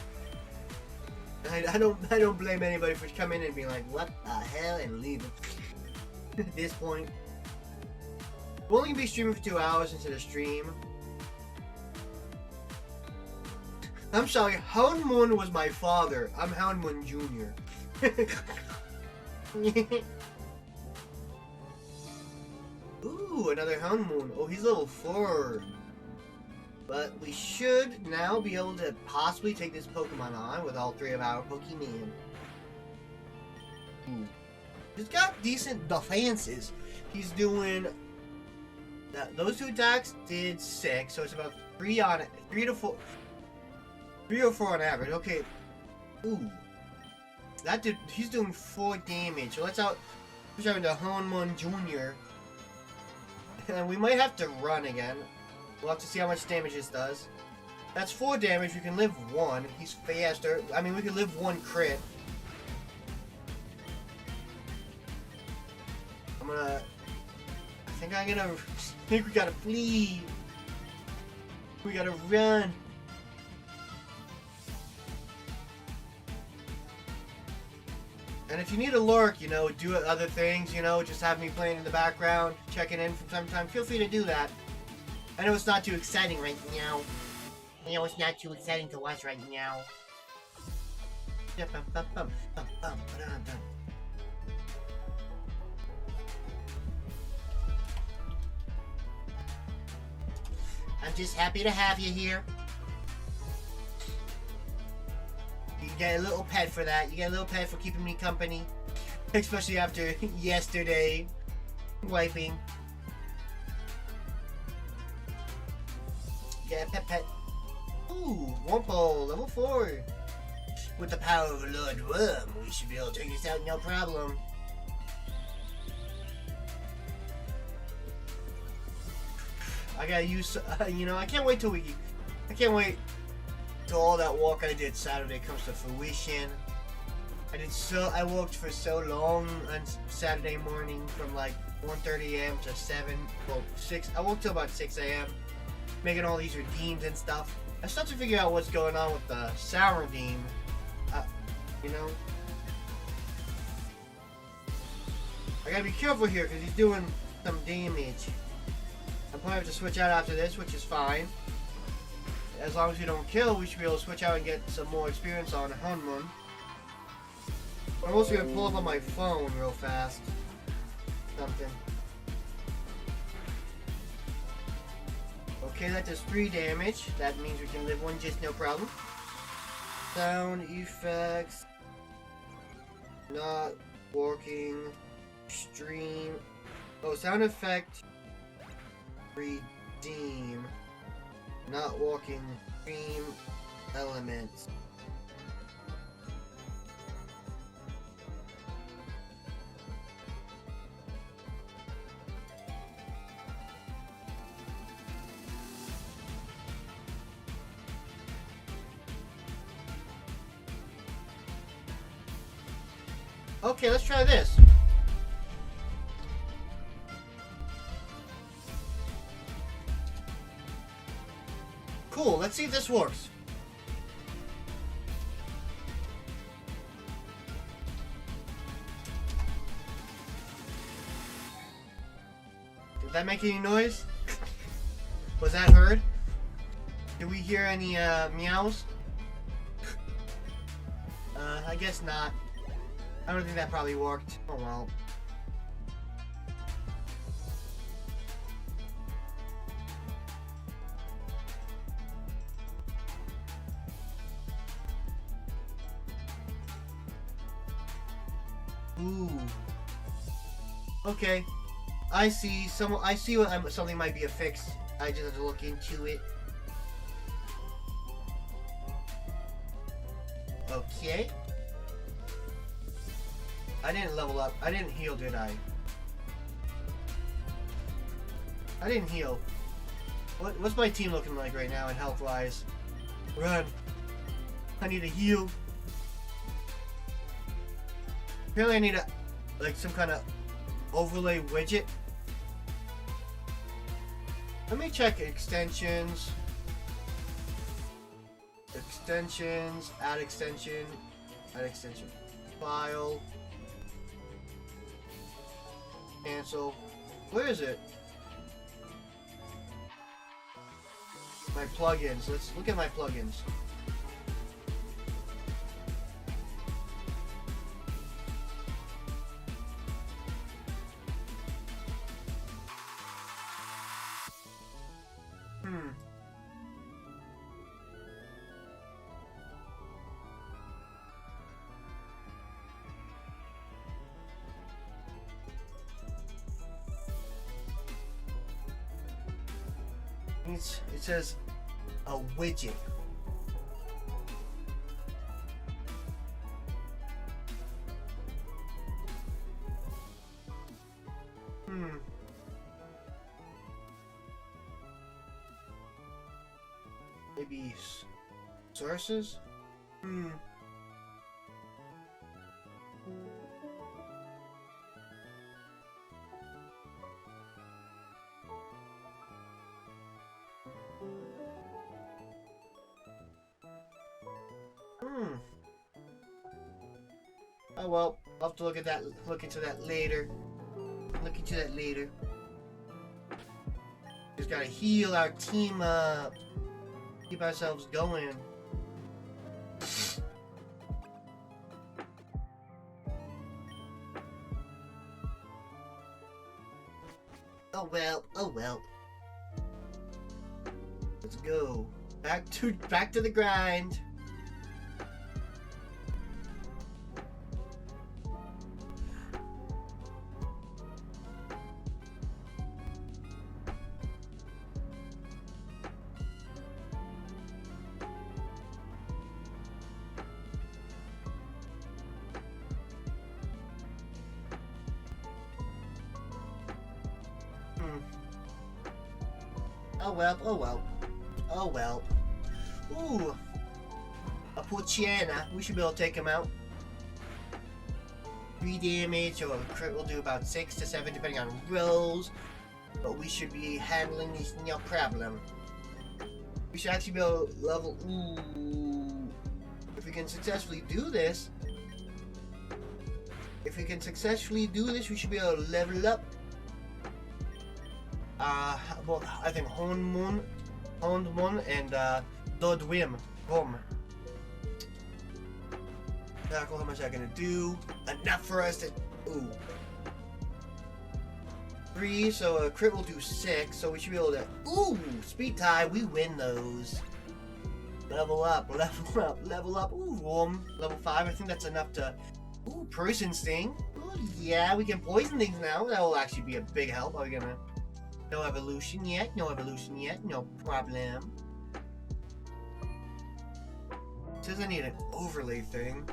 I don't blame anybody for coming in and being like, what the hell, and leaving. At this point. We'll only be streaming for 2 hours into the stream. I'm sorry, Houndmoon was my father. I'm Houndmoon Jr. Ooh, another Houndmoon. Oh, he's level 4. But we should now be able to possibly take this Pokemon on with all 3 of our Pokemon. He's got decent defenses. He's doing those two attacks did 6, so it's about 3 to 4, 3 or 4 on average. Okay. Ooh. That did. He's doing 4 damage. So let's out. We're having the Honmon Jr. And we might have to run again. We'll have to see how much damage this does. That's 4 damage. We can live 1. He's faster. I mean, we can live 1 crit. I think we gotta flee. We gotta run. And if you need a lurk, you know, do other things, you know, just have me playing in the background, checking in from time to time, feel free to do that. I know it's not too exciting right now. I know it's not too exciting to watch right now. I'm just happy to have you here. You get a little pet for that. You get a little pet for keeping me company. Especially after yesterday. Wiping. Get a pet. Ooh, Wurmple, level 4. With the power of a Lord Worm, we should be able to take this out no problem. I gotta use, you know, I can't wait till all that walk I did Saturday comes to fruition. I walked for so long on Saturday morning from like 1:30 a.m. to 6. I walked till about 6 a.m. making all these redeems and stuff. I start to figure out what's going on with the sour redeem. You know, I gotta be careful here because he's doing some damage. I'll probably have to switch out after this, which is fine. As long as we don't kill, we should be able to switch out and get some more experience on Honmon. I'm also gonna pull up on my phone real fast. Something. Okay, that does 3 damage. That means we can live 1 just no problem. Sound effects. Not working. Stream. Oh, sound effect. Redeem. Not walking. Stream elements. Okay, let's try this. Cool, let's see if this works. Did that make any noise? Was that heard? Did we hear any meows? I guess not. I don't think that probably worked. Oh well. Ooh. Okay. I see. Something might be a fix. I just have to look into it. Okay. I didn't level up. I didn't heal, did I? I didn't heal. What's my team looking like right now in health-wise? Run. I need to heal. Apparently I need like some kind of overlay widget. Let me check extensions. Extensions. Add extension. Add extension. File. Cancel. Where is it? My plugins. Let's look at my plugins. It says a widget. Maybe sources? Oh well, I'll have to look into that later. Just gotta heal our team up. Keep ourselves going. Oh well. Let's go. Back to the grind. Oh well. Ooh. A Pochiana. We should be able to take him out. 3 damage, or a crit will do about 6 to 7 depending on rolls. But we should be handling this no problem. We should actually be able to level. Ooh. If we can successfully do this. We should be able to level up. Well, I think Honed Moon, and Dodwim. Tackle, how much I'm gonna do? Enough for us to. Ooh. 3, so a crit will do 6, so we should be able to. Ooh! Speed tie, we win those. Level up. Ooh, level 5, I think that's enough to. Ooh, Poison Sting. Ooh, yeah, we can poison things now. That will actually be a big help. Are we gonna. No evolution yet, no problem. It says I need an overlay thing.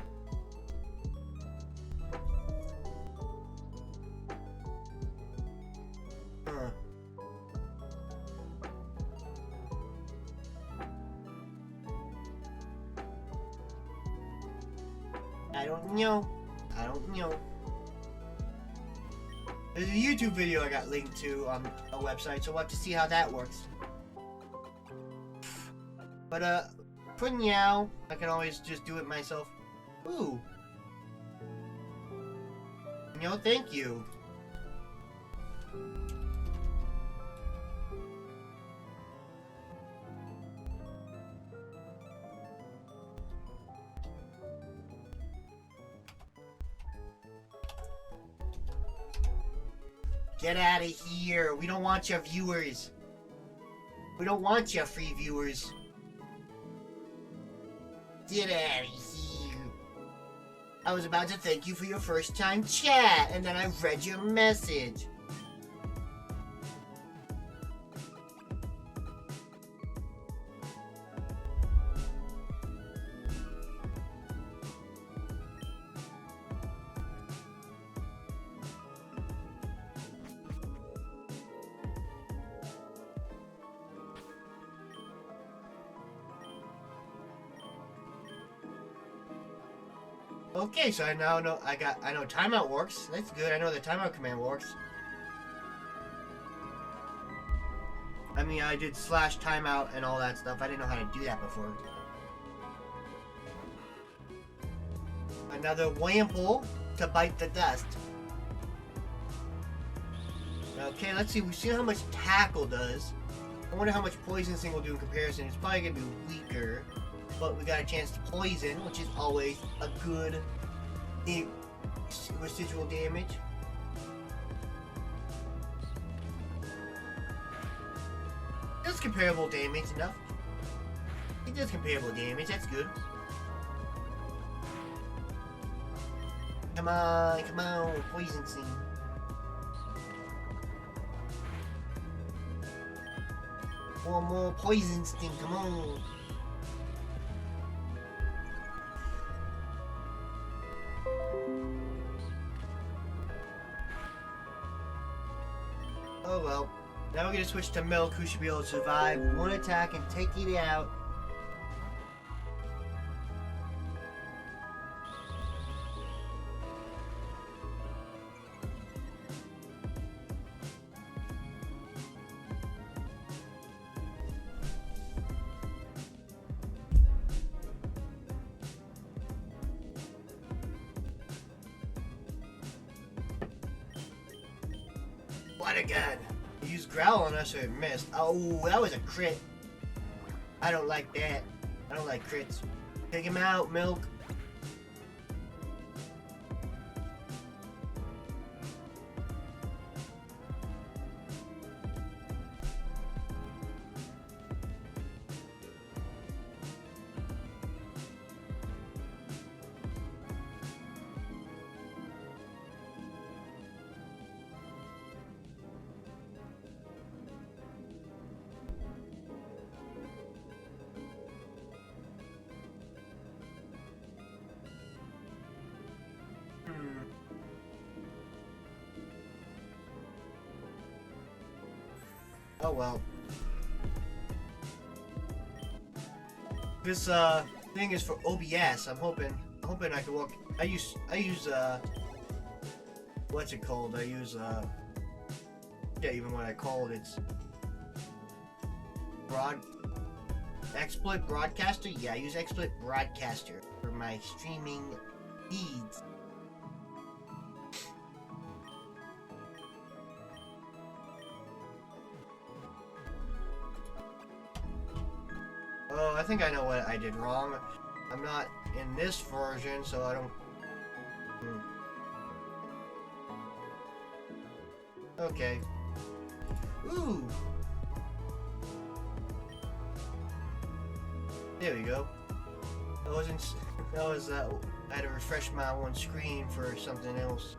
Huh. I don't know. There's a YouTube video I got linked to on a website, so we'll have to see how that works. But, for now, I can always just do it myself. Ooh. No, thank you. Get out of here. We don't want your viewers. We don't want your free viewers. Get out of here. I was about to thank you for your first time chat, and then I read your message. Okay, so I now know I know timeout works. That's good. I know the timeout command works. I mean, I did /timeout and all that stuff. I didn't know how to do that before. Another Wample to bite the dust. Okay, let's see. We've seen how much tackle does. I wonder how much Poison Sting will do in comparison. It's probably gonna be weaker. But we got a chance to poison, which is always a good residual damage. It does comparable damage enough. It does comparable damage, that's good. Come on, Poison Sting. One more poison sting, come on. Oh well. Now we're gonna switch to Milk, who should be able to survive one attack and take it out. What again? You used Growl on us or it missed. Oh, that was a crit. I don't like that. I don't like crits. Take him out, Milk. Oh well. This thing is for OBS. I'm hoping I can walk. I use what's it called? I use yeah, even what I called it's Exploit Broadcaster? Yeah, I use Exploit Broadcaster for my streaming feeds. Oh, I think I know what I did wrong. I'm not in this version, so I don't... Okay. Ooh! There we go. That wasn't... That was, I had to refresh my one screen for something else.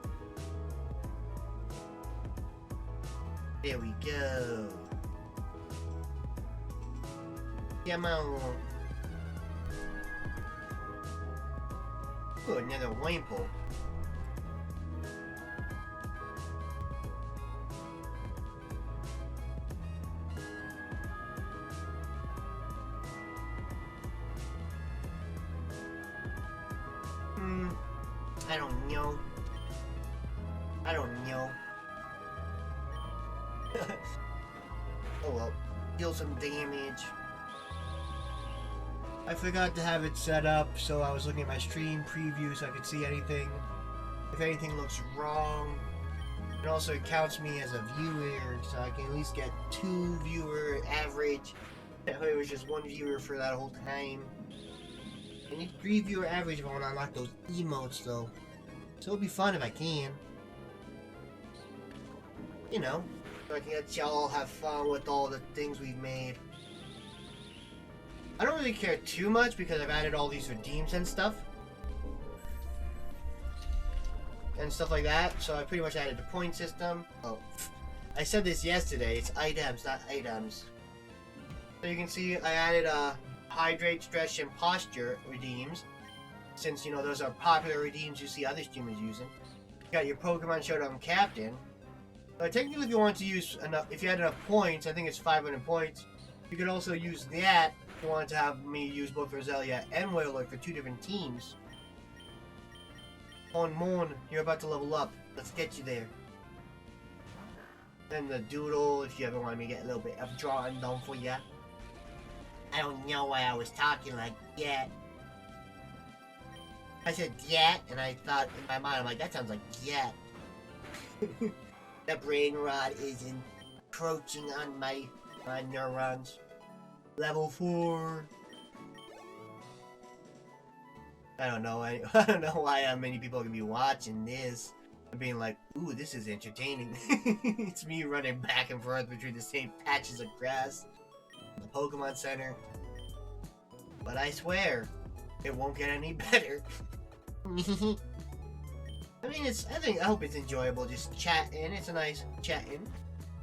There we go. Come on. Ooh, another Wimple. I don't know. I don't know. Oh well. Deal some damage. I forgot to have it set up, so I was looking at my stream preview so I could see anything. If anything looks wrong. And also it counts me as a viewer, so I can at least get 2 viewer average. That way it was just 1 viewer for that whole time. I need 3 viewer average if I want to unlock those emotes though. So it'll be fun if I can. You know, so I can let y'all have fun with all the things we've made. I don't really care too much because I've added all these redeems and stuff. And stuff like that, so I pretty much added the point system. Oh, I said this yesterday, it's items, not items. So you can see I added Hydrate, Stretch, and Posture redeems. Since, you know, those are popular redeems you see other streamers using. You got your Pokemon Showdown Captain. But technically if you want to use enough, if you had enough points, I think it's 500 points, you could also use that if you wanted to have me use both Roselia and Wailord for 2 different teams. On Moon, you're about to level up. Let's get you there. And the Doodle, if you ever want me to get a little bit of drawing done for you. I don't know why I was talking like that. I said yet, and I thought in my mind, I'm like, that sounds like yet. The brain rot is encroaching on my neurons. Level 4. I don't know. I don't know why many people are gonna be watching this and being like, "Ooh, this is entertaining." It's me running back and forth between the same patches of grass, the Pokemon Center. But I swear, it won't get any better. I mean, I hope it's enjoyable just chatting. It's a nice chatting.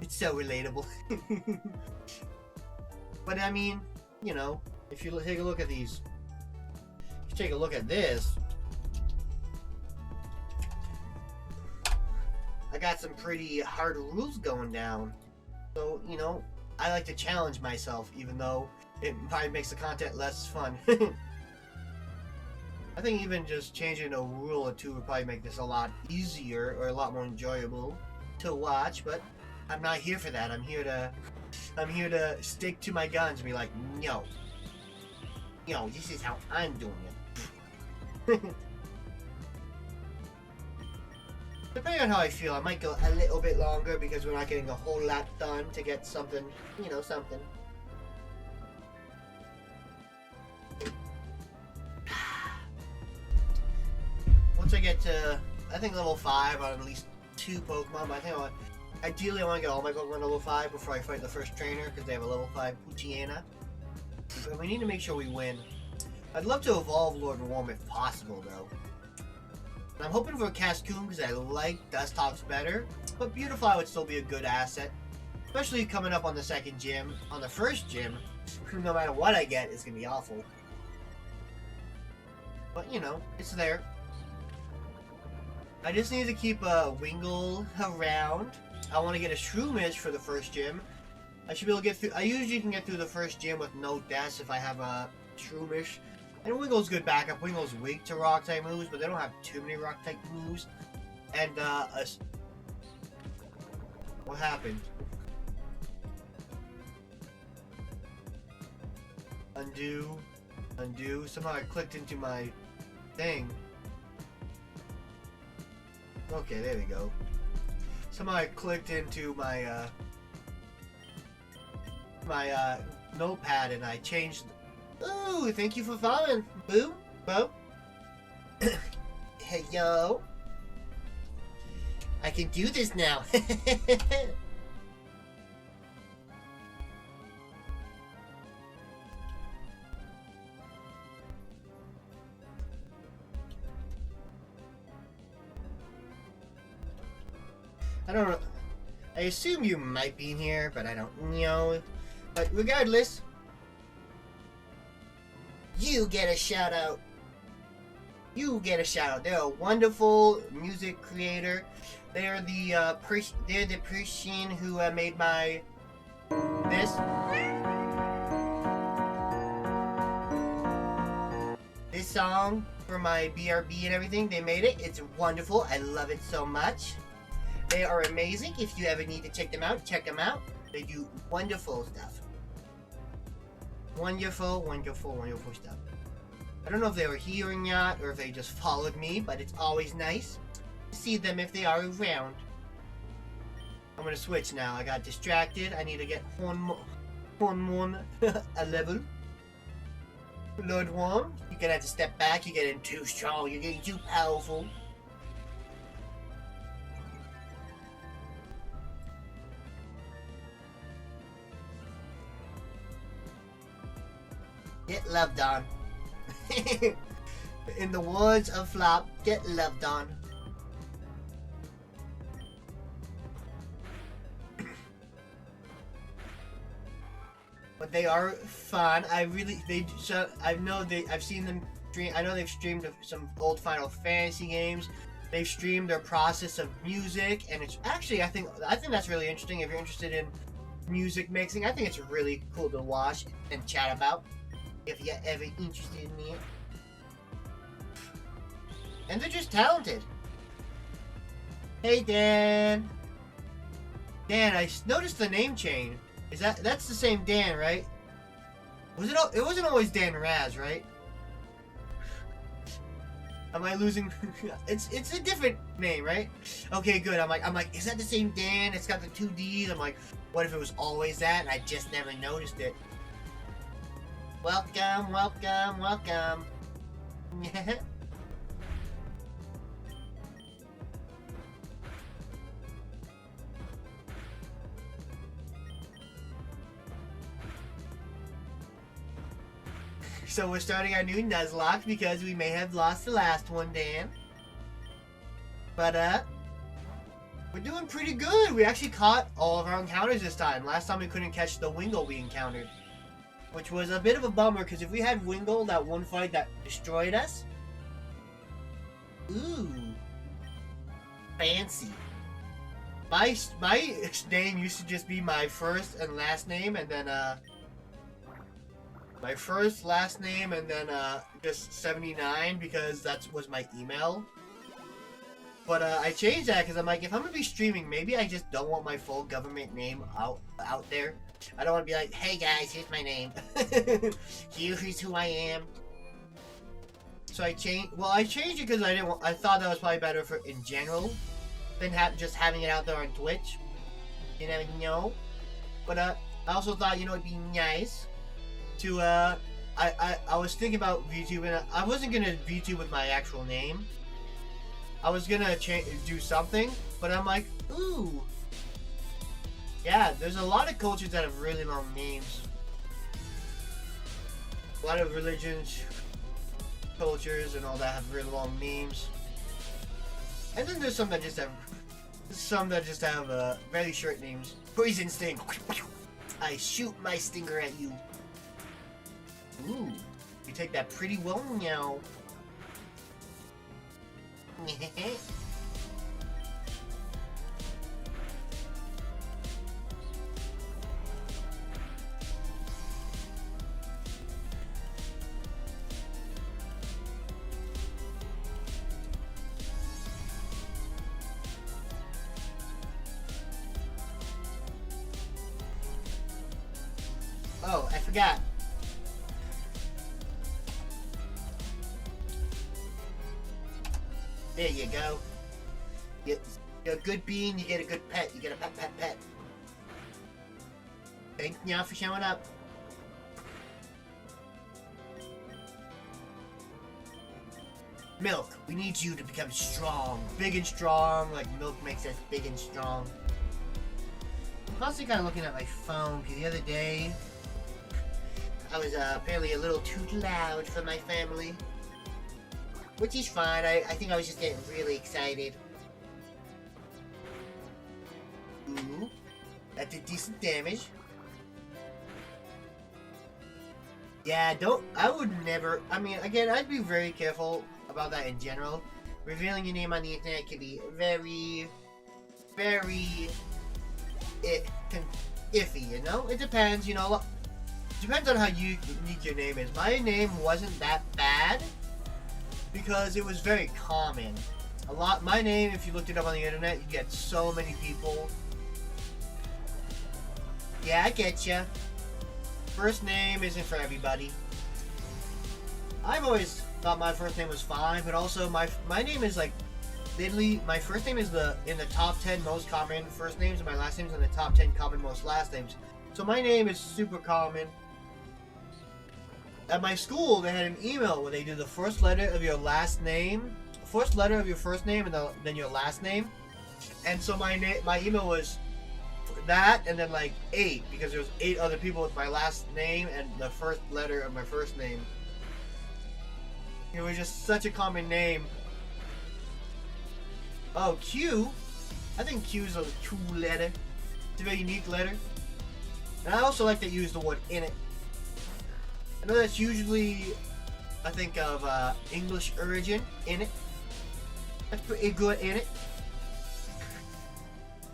It's so relatable. But I mean, you know, if you take a look at these, if you take a look at this, I got some pretty hard rules going down. So, you know, I like to challenge myself, even though it probably makes the content less fun. I think even just changing a rule or two would probably make this a lot easier or a lot more enjoyable to watch, but I'm not here for that. I'm here to stick to my guns and be like, no, this is how I'm doing it. Depending on how I feel, I might go a little bit longer because we're not getting a whole lot done to get something, you know, something. Once I get to, I think level 5 on at least 2 Pokemon, but I think ideally I want to get all my Pokemon level 5 before I fight the first trainer, because they have a level 5 Poochyena. But we need to make sure we win. I'd love to evolve Lord Worm if possible, though. And I'm hoping for a Cascoon because I like Dustox better, but Beautifly would still be a good asset, especially coming up on the second gym. On the first gym, no matter what I get, it's going to be awful. But, you know, it's there. I just need to keep a Wingull around. I want to get a Shroomish for the first gym. I should be able to get through. I usually can get through the first gym with no deaths if I have a Shroomish. And Wingull's good backup. Wingull's weak to rock type moves, but they don't have too many rock type moves. And what happened? Undo. Somehow I clicked into my thing. Okay, there we go. Somehow I clicked into my notepad and I changed. Ooh, thank you for following. Boo, Bo. Hey, yo. I can do this now. I don't know. I assume you might be in here, but I don't know. But regardless, you get a shout out. You get a shout out. They're a wonderful music creator. They're the person who made my this song for my BRB and everything. They made it. It's wonderful. I love it so much. They are amazing. If you ever need to check them out, check them out. They do wonderful stuff. Wonderful, wonderful, wonderful stuff. I don't know if they were here or not, or if they just followed me, but it's always nice to see them if they are around. I'm gonna switch now. I got distracted. I need to get one a level. Lord Worm, you're gonna have to step back. You're getting too strong. You're getting too powerful. Get loved on. In the words of Flop, get loved on. But they are fun. I've seen them stream. I know they've streamed some old Final Fantasy games. They've streamed their process of music, and it's actually I think that's really interesting. If you're interested in music mixing, I think it's really cool to watch and chat about. If you're ever interested in it. And they're just talented. Hey, Dan. Dan, I noticed the name chain. That's the same Dan, right? It wasn't always Dan Raz, right? Am I losing? It's a different name, right? Okay, good. I'm like, is that the same Dan? It's got the 2 Ds. I'm like, what if it was always that and I just never noticed it? Welcome, welcome, welcome. So we're starting our new Nuzlocke because we may have lost the last one, Dan. But, we're doing pretty good. We actually caught all of our encounters this time. Last time we couldn't catch the Wingull we encountered. which was a bit of a bummer because if we had Wingull, that one fight that destroyed us. Ooh, fancy. My name used to just be my first and last name, and then my first last name, and then just 79 because that was my email. But I changed that because I'm like, if I'm gonna be streaming, maybe I just don't want my full government name out there. I don't want to be like, hey guys, here's my name. Here's who I am. So I changed. Well, I changed it because I thought that was probably better for in general than just having it out there on Twitch. You never know. But I also thought, you know, it'd be nice to I was thinking about VTube, and I wasn't gonna VTube with my actual name. I was gonna do something, but I'm like, ooh. Yeah, there's a lot of cultures that have really long names. A lot of religions, cultures, and all that have really long names. And then there's some that just have very short names. Poison Sting. I shoot my stinger at you. Ooh, you take that pretty well now. Oh, I forgot. There you go. You're a good bean, you get a good pet. You get a pet. Thank you for showing up. Milk, we need you to become strong. Big and strong, like milk makes us big and strong. I'm constantly kind of looking at my phone, because the other day, I was apparently a little too loud for my family. Which is fine, I think I was just getting really excited. Ooh, that did decent damage. Yeah, I would never, I mean, again, I'd be very careful about that in general. Revealing your name on the internet can be very, very iffy, you know? It depends, you know, depends on how unique your name is. My name wasn't that bad because it was very common. My name, if you looked it up on the internet, you get so many people. Yeah, I get ya. First name isn't for everybody. I've always thought my first name was fine, but also my name is like, literally, my first name is in the top 10 most common first names, and my last name is in the top 10 common most last names. So my name is super common. At my school, they had an email where they do the first letter of your last name, first letter of your first name, and then your last name. And so my email was that, and then like 8, because there was 8 other people with my last name and the first letter of my first name. It was just such a common name. Oh, Q. I think Q is a cool letter. It's a very unique letter. And I also like that you use the word in it. I know that's usually, I think of English origin, in it. That's pretty good, in it.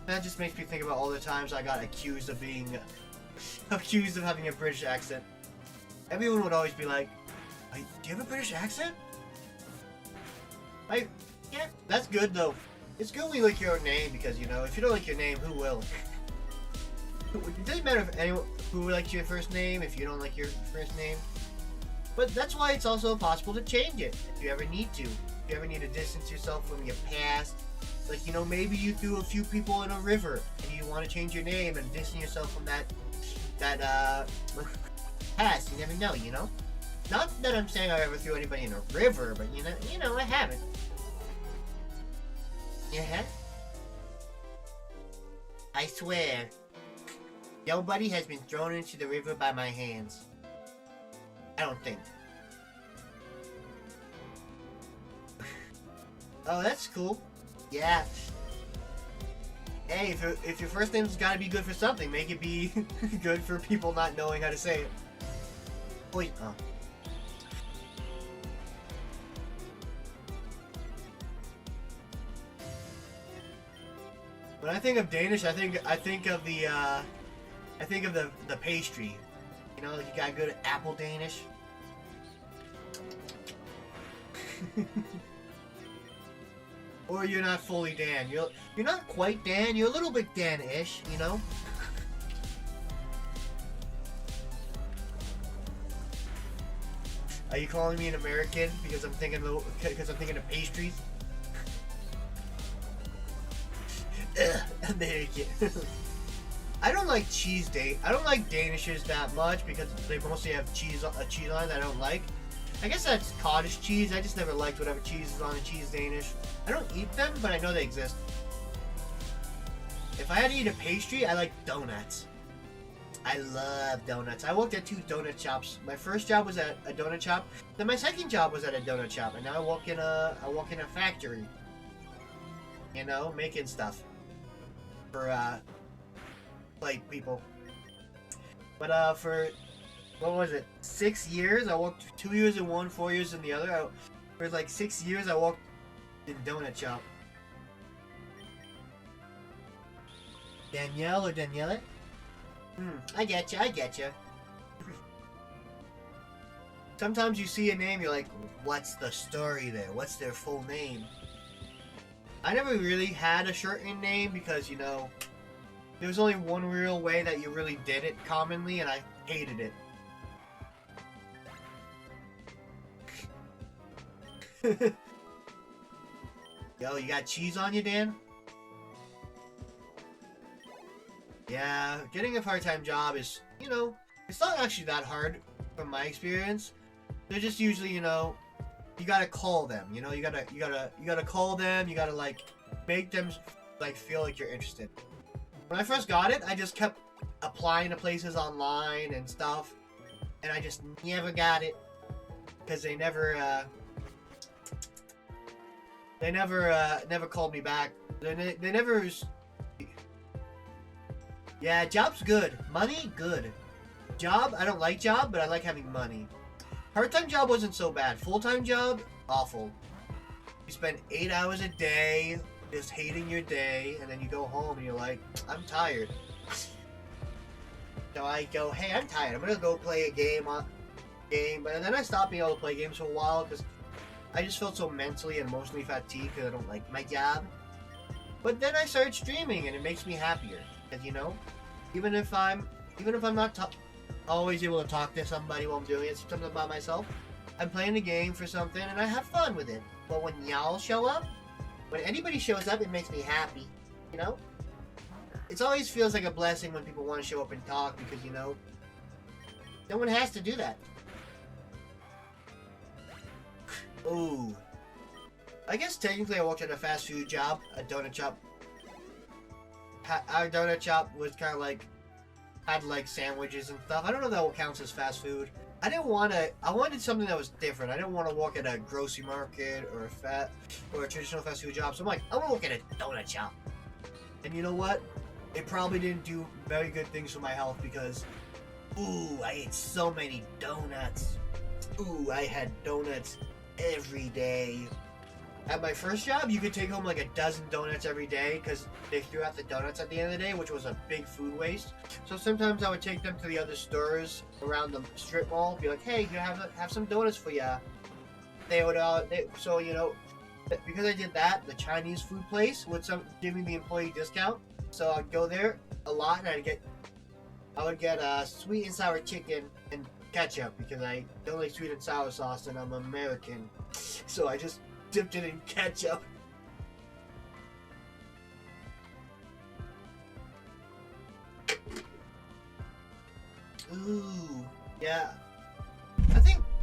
That just makes me think about all the times I got accused of having a British accent. Everyone would always be like, do you have a British accent? Yeah, that's good though. It's good when you like your own name because, you know, if you don't like your name, who will? It doesn't matter if anyone who likes your first name if you don't like your first name. But that's why it's also possible to change it if you ever need to. If you ever need to distance yourself from your past. Like, you know, maybe you threw a few people in a river and you want to change your name and distance yourself from that past. You never know, you know? Not that I'm saying I ever threw anybody in a river, but you know, I haven't. Yeah. I swear, nobody has been thrown into the river by my hands. I don't think. Oh, that's cool. Yeah. Hey, if your first name's gotta be good for something, make it be good for people not knowing how to say it. Wait, oh. When I think of Danish, I think of the pastry. You know, you got good apple Danish. Or you're not fully Dan. You're not quite Dan. You're a little bit Dan-ish, you know. Are you calling me an American because I'm thinking of pastries? American. I don't like I don't like Danishes that much because they mostly have cheese on that I don't like. I guess that's cottage cheese. I just never liked whatever cheese is on a cheese Danish. I don't eat them, but I know they exist. If I had to eat a pastry, I like donuts. I love donuts. I worked at 2 donut shops. My first job was at a donut shop. Then my second job was at a donut shop, and now I work in a factory. You know, making stuff for like people. But for what was it? 6 years. I worked 2 years in one, 4 years in the other. For like 6 years, I worked in donut shop. Danielle or Danielle? I get you. Sometimes you see a name, you're like, what's the story there? What's their full name? I never really had a certain name because, you know, there was only one real way that you really did it commonly, and I hated it. Yo, you got cheese on you, Dan? Yeah, getting a part-time job is, you know, it's not actually that hard from my experience. They're just usually, you know, you gotta call them, you know, you gotta call them, you gotta like make them like feel like you're interested. When I first got it, I just kept applying to places online and stuff, and I just never got it because they never called me back. They never. Yeah, job's good. Money, good. Job, I don't like job, but I like having money. Part-time job wasn't so bad. Full-time job, awful. You spend 8 hours a day just hating your day, and then you go home and you're like, I'm tired. So I go, hey, I'm tired. I'm gonna go play a game, but then I stopped being able to play games for a while because I just felt so mentally and emotionally fatigued because I don't like my job. But then I started streaming, and it makes me happier. Because, you know, even if I'm not always able to talk to somebody while I'm doing it, something about myself, I'm playing the game for something and I have fun with it. But when y'all show up, when anybody shows up, it makes me happy. You know, it always feels like a blessing when people want to show up and talk because, you know, no one has to do that. Ooh, I guess technically I worked at a fast food job, a donut shop. Our donut shop was kind of like, had like sandwiches and stuff. I don't know if that counts as fast food. I wanted something that was different. I didn't want to work at a grocery market or a traditional fast food job. So I'm like, I want to work at a donut shop. And you know what? It probably didn't do very good things for my health because, ooh, I ate so many donuts. Ooh, I had donuts every day. At my first job, you could take home like a dozen donuts every day because they threw out the donuts at the end of the day, which was a big food waste. So sometimes I would take them to the other stores around the strip mall, be like, "Hey, you have some donuts for ya." They would, so you know, because I did that, the Chinese food place would give me the employee discount. So I'd go there a lot, and I would get sweet and sour chicken and ketchup because I don't like sweet and sour sauce, and I'm American, so I just dipped it in ketchup. Ooh, yeah.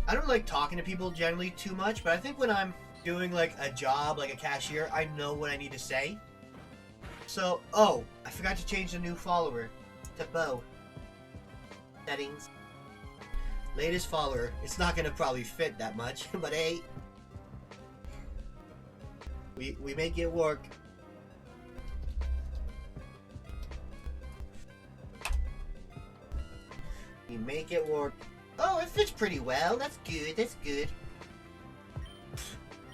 I don't like talking to people generally too much, but I think when I'm doing like a job, like a cashier, I know what I need to say. So, oh, I forgot to change the new follower to Bo. Settings. Latest follower. It's not gonna probably fit that much, but hey. We make it work. We make it work. Oh, it fits pretty well. That's good. That's good.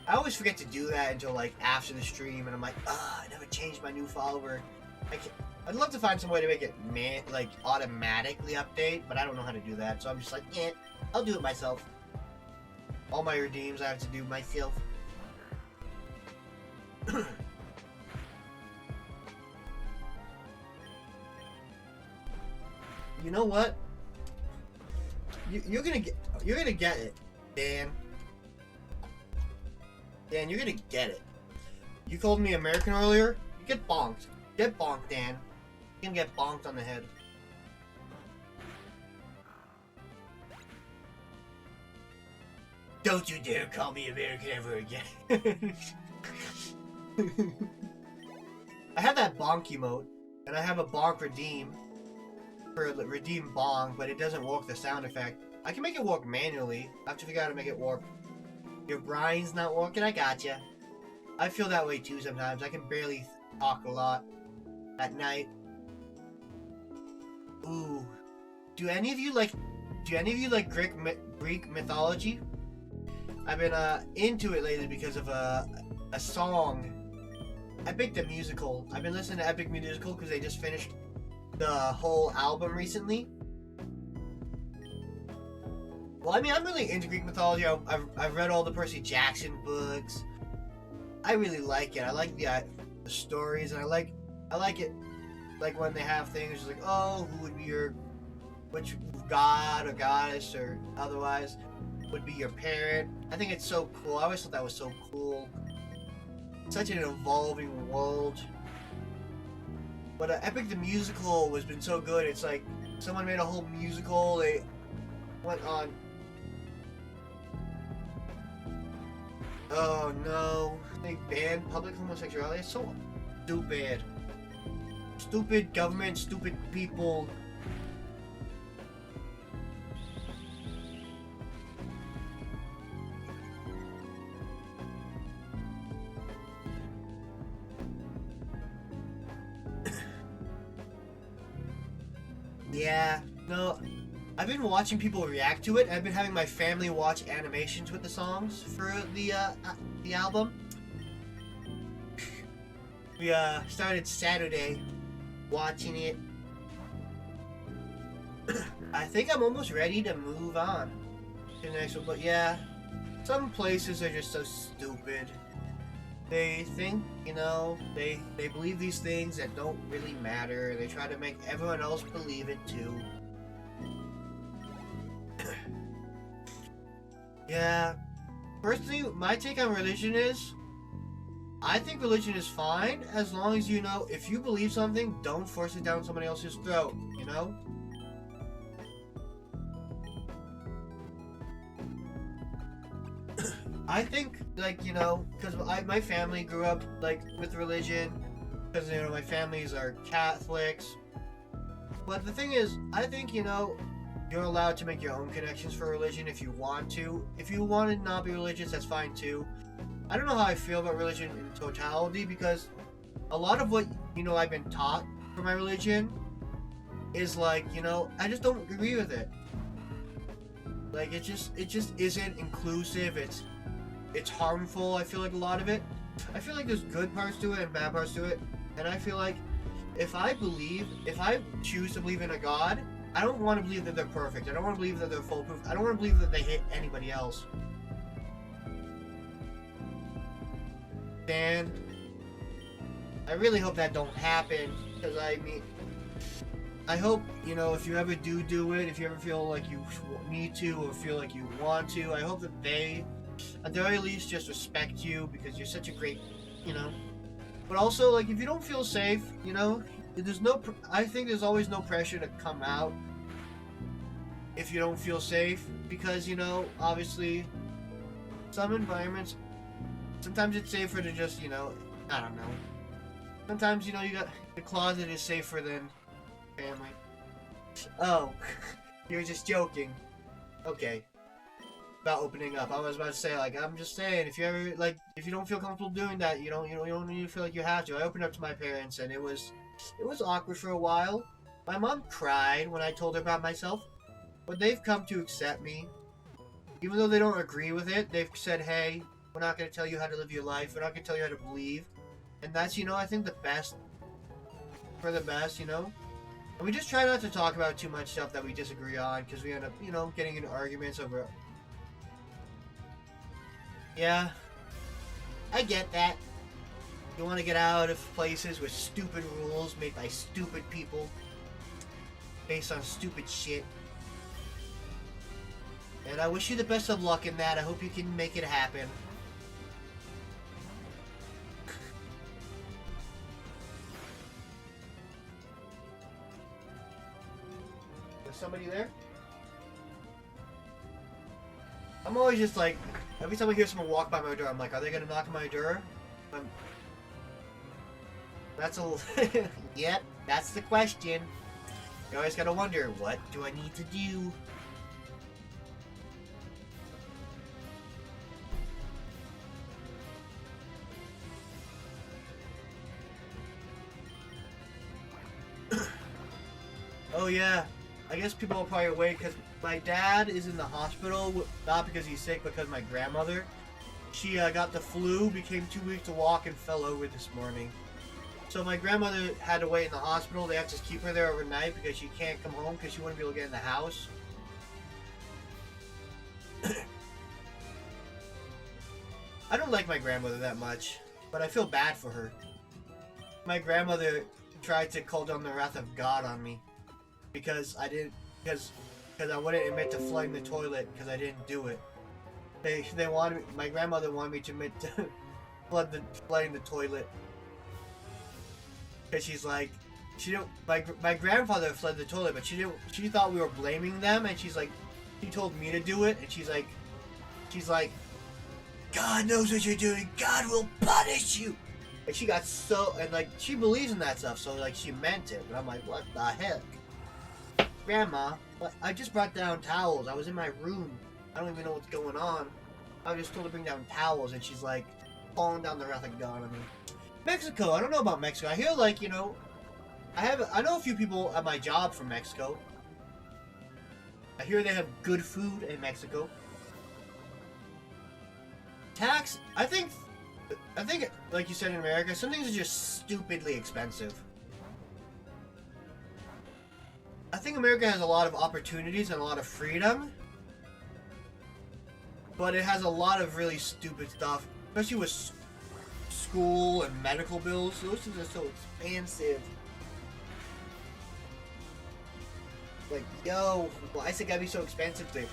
I always forget to do that until like after the stream, and I'm like, I never changed my new follower. I'd love to find some way to make it like automatically update, but I don't know how to do that. So I'm just like, I'll do it myself. All my redeems I have to do myself. You know what? You're gonna get it, Dan. Dan, you're gonna get it. You called me American earlier? You get bonked. Get bonked, Dan. You're gonna get bonked on the head. Don't you dare call me American ever again. I have that bonk emote, and I have a bonk redeem for redeem bonk, but it doesn't work the sound effect. I can make it work manually. I have to figure out how to make it work. Your brain's not working? I gotcha. I feel that way too sometimes. I can barely talk a lot at night. Ooh. Do any of you like Greek mythology? I've been into it lately because of a song. Epic the Musical. I've been listening to Epic Musical because they just finished the whole album recently. Well, I mean, I'm really into Greek mythology. I've read all the Percy Jackson books. I really like it. I like the stories, and I like it. Like when they have things like, oh, who would be which god or goddess or otherwise would be your parent. I think it's so cool. I always thought that was so cool. Such an evolving world. But Epic the Musical has been so good. It's like someone made a whole musical. They went on. Oh no! They banned public homosexuality. It's so stupid. Stupid government. Stupid people. Yeah, no, I've been watching people react to it. I've been having my family watch animations with the songs for the album. We started Saturday watching it. I think I'm almost ready to move on to the next one, but yeah, some places are just so stupid. They think, you know, they believe these things that don't really matter. They try to make everyone else believe it too. Yeah. Personally, my take on religion is, I think religion is fine as long as, you know, if you believe something, don't force it down somebody else's throat, you know? I think, like, you know, because my family grew up, like, with religion, because, you know, my families are Catholics. But the thing is, I think, you know, you're allowed to make your own connections for religion if you want to. If you want to not be religious, that's fine too. I don't know how I feel about religion in totality, because a lot of what, you know, I've been taught for my religion is, like, you know, I just don't agree with it. Like, it just isn't inclusive. It's harmful. I feel like a lot of it. I feel like there's good parts to it and bad parts to it. And I feel like if I choose to believe in a God, I don't want to believe that they're perfect. I don't want to believe that they're foolproof. I don't want to believe that they hate anybody else. Dan, I really hope that don't happen. Because, I mean, I hope, you know, if you ever do it, if you ever feel like you need to or feel like you want to, I hope that they, at the very least, just respect you because you're such a great, you know. But also, like, if you don't feel safe, you know, I think there's always no pressure to come out if you don't feel safe because, you know, obviously, some environments, sometimes it's safer to just, you know, I don't know. Sometimes, you know, the closet is safer than family. Oh, you're just joking. Okay. About opening up. I was about to say, like, I'm just saying, if you ever, like, if you don't feel comfortable doing that, you don't need to feel like you have to. I opened up to my parents, and it was awkward for a while. My mom cried when I told her about myself. but they've come to accept me. Even though they don't agree with it, they've said, hey, we're not going to tell you how to live your life. We're not going to tell you how to believe. And that's, you know, I think the best for the best, you know? And we just try not to talk about too much stuff that we disagree on, because we end up, you know, getting into arguments over... Yeah. I get that. You want to get out of places with stupid rules made by stupid people. Based on stupid shit. And I wish you the best of luck in that. I hope you can make it happen. There's somebody there? I'm always just like, every time I hear someone walk by my door, I'm like, are they gonna knock on my door? That's a... Yep, that's the question. You always gotta wonder, what do I need to do? Oh yeah, I guess people will probably wait because my dad is in the hospital, not because he's sick, because my grandmother, she got the flu, became too weak to walk, and fell over this morning. So my grandmother had to wait in the hospital. They have to keep her there overnight because she can't come home because she wouldn't be able to get in the house. I don't like my grandmother that much, but I feel bad for her. My grandmother tried to call down the wrath of God on me because I didn't, because I wouldn't admit to flooding the toilet because I didn't do it. They wanted, my grandmother wanted me to admit to flooding the toilet. Because she's like, she don't, my grandfather flooded the toilet, but she thought we were blaming them, and she's like, she told me to do it, and she's like, God knows what you're doing, God will punish you! And she got so, and like, she believes in that stuff, so like, she meant it, but I'm like, what the heck? Grandma, I just brought down towels, I was in my room, I don't even know what's going on. I was just told to bring down towels, and she's like, falling down the wrath of God on me. Mexico, I don't know about Mexico. I hear like, you know, I know a few people at my job from Mexico. I hear they have good food in Mexico. Tax, I think like you said in America, some things are just stupidly expensive. I think America has a lot of opportunities and a lot of freedom, but it has a lot of really stupid stuff, especially with school and medical bills. Those things are so expensive. Like, yo, why is it gotta be so expensive to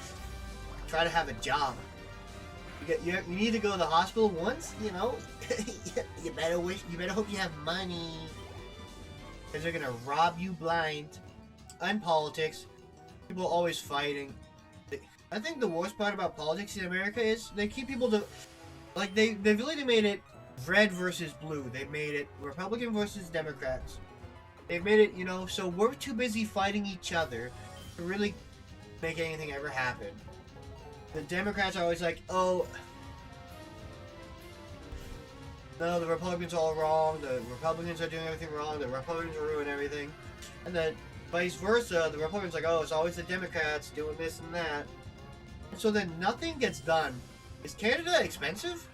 try to have a job? You need to go to the hospital once, you know. you better hope you have money, because they're gonna rob you blind. And politics, people are always fighting. I think the worst part about politics in America is they keep people to, like, they've really made it red versus blue. They've made it Republican versus Democrats. They've made it, you know, so we're too busy fighting each other to really make anything ever happen. The Democrats are always like, oh, no, the Republicans are all wrong, the Republicans are doing everything wrong, the Republicans are ruining everything. And then vice versa, the Republicans are like, oh, it's always the Democrats doing this and that. And so then nothing gets done. Is Canada expensive?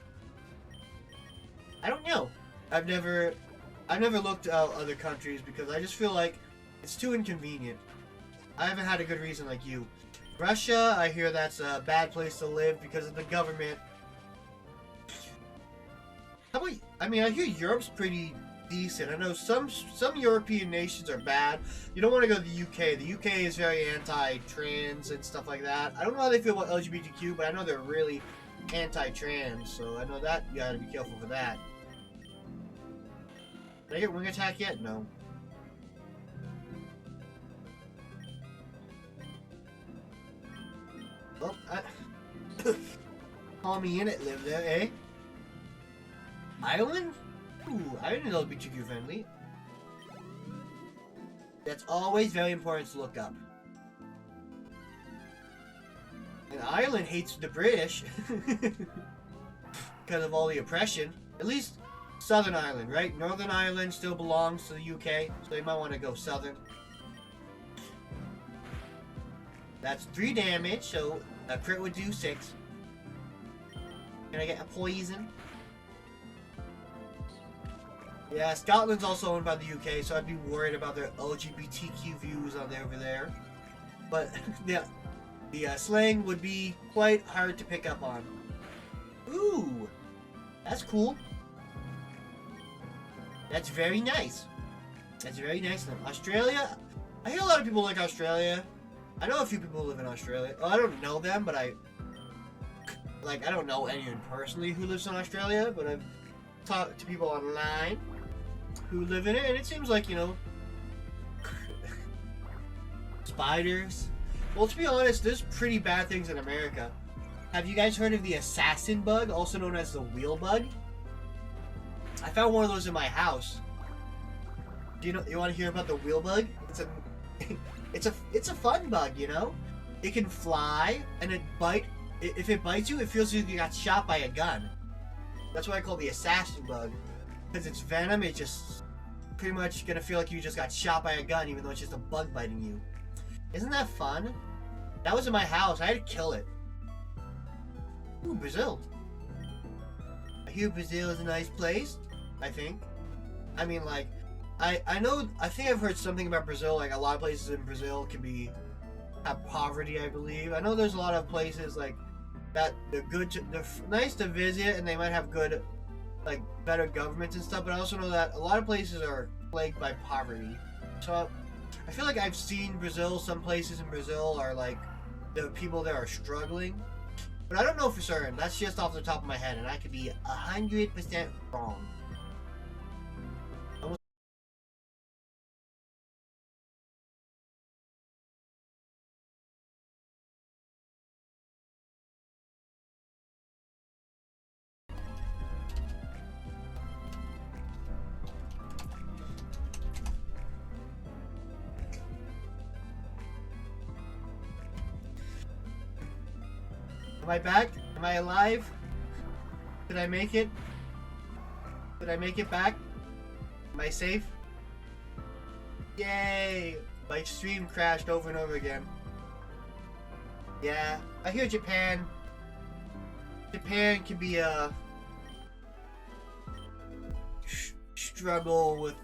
I don't know. I've never looked at other countries because I just feel like it's too inconvenient. I haven't had a good reason like you. Russia, I hear that's a bad place to live because of the government. How about, I mean, I hear Europe's pretty decent. I know some European nations are bad. You don't want to go to the UK. The UK is very anti-trans and stuff like that. I don't know how they feel about LGBTQ, but I know they're really anti-trans, so I know that you gotta be careful for that. Did I get wing attack yet? No. Well, call me in it, live there, eh? Ireland? Ooh, I didn't know LGBTQ friendly. That's always very important to look up. And Ireland hates the British because of all the oppression. At least Southern Ireland, right? Northern Ireland still belongs to the UK, so you might want to go southern. That's 3 damage, so a crit would do 6. Can I get a poison? Yeah, Scotland's also owned by the UK, so I'd be worried about their LGBTQ views on over there. But yeah, the slang would be quite hard to pick up on. Ooh, that's cool. That's very nice. That's very nice. Australia, I hear a lot of people like Australia. I know a few people who live in Australia. Well, I don't know them, but I don't know anyone personally who lives in Australia, but I've talked to people online who live in it, and it seems like, you know, spiders. Well, to be honest, there's pretty bad things in America. Have you guys heard of the assassin bug, also known as the wheel bug? I found one of those in my house. Do you want to hear about the wheel bug? It's a fun bug, you know? It can fly, and if it bites you, it feels like you got shot by a gun. That's why I call the assassin bug. Because its venom is just pretty much gonna feel like you just got shot by a gun, even though it's just a bug biting you. Isn't that fun? That was in my house. I had to kill it. Ooh, Brazil. I hear Brazil is a nice place, I think. I mean, like, I think I've heard something about Brazil, like a lot of places in Brazil can have poverty, I believe. I know there's a lot of places like that they're nice to visit, and they might have good, like, better governments and stuff, but I also know that a lot of places are plagued by poverty. So I feel like I've seen Brazil, some places in Brazil are like, the people there are struggling. But I don't know for certain. That's just off the top of my head, and I could be 100% wrong. Am I back? Am I alive? Did I make it? Did I make it back? Am I safe? Yay! My stream crashed over and over again. Yeah, I hear Japan can be a struggle with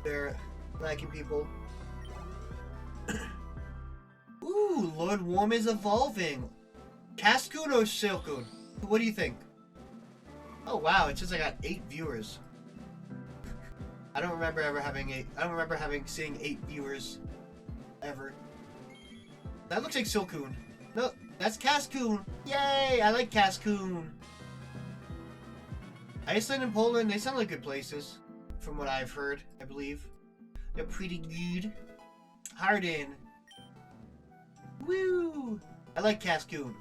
their lacking people. Ooh, Lord Worm is evolving. Cascoon or Silcoon? What do you think? Oh wow, it says I got 8 viewers. I don't remember seeing 8 viewers ever. That looks like Silcoon. No, that's Cascoon. Yay! I like Cascoon. Iceland and Poland, they sound like good places, from what I've heard, I believe. They're pretty good. Harden. Woo! I like Cascoon.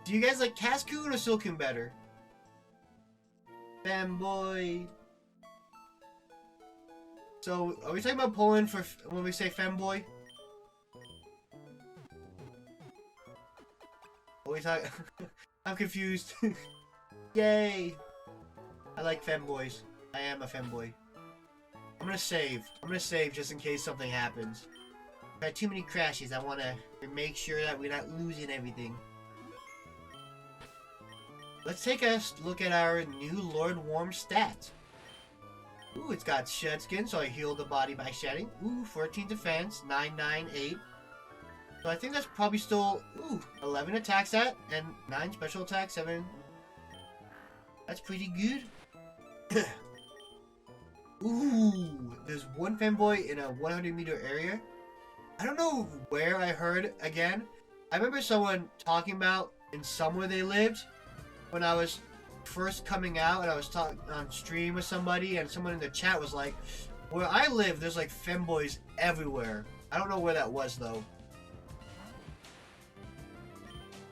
Do you guys like Cascoon or Silcoon better? Femboy. So, are we talking about Poland for when we say femboy? Are we talking? I'm confused. Yay! I like femboys. I am a femboy. I'm gonna save. I'm gonna save just in case something happens. I've had too many crashes. I want to make sure that we're not losing everything. Let's take a look at our new Lord Worm stats. Ooh, it's got shed skin, so I heal the body by shedding. Ooh, 14 defense, 998. So I think that's probably still, 11 attack stat, and 9 special attack, 7. That's pretty good. Ooh, there's one femboy in a 100-meter area. I don't know where I heard again. I remember someone talking about in somewhere they lived when I was first coming out, and I was talking on stream with somebody, and someone in the chat was like, where I live, there's like femboys everywhere. I don't know where that was though.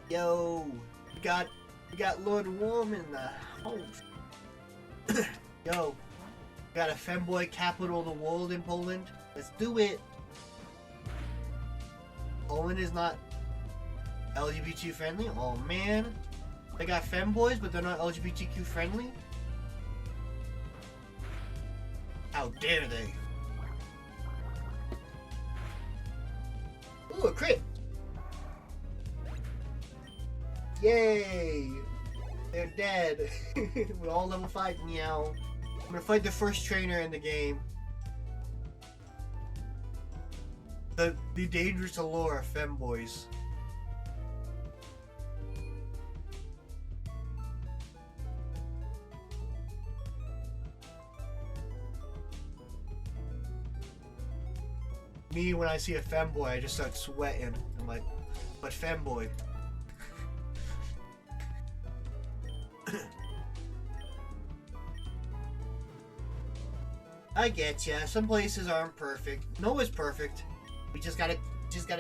Yo, we got Lord Worm in the house. Yo, we got a femboy capital of the world in Poland. Let's do it. Poland is not LGBT friendly? Oh man. They got femboys, but they're not LGBTQ friendly? How dare they? Ooh, a crit! Yay! They're dead. We're all level 5 now. I'm gonna fight the first trainer in the game. The dangerous allure of femboys. Me, when I see a femboy, I just start sweating. I'm like, but femboy. I get ya. Some places aren't perfect. No one's perfect. We just gotta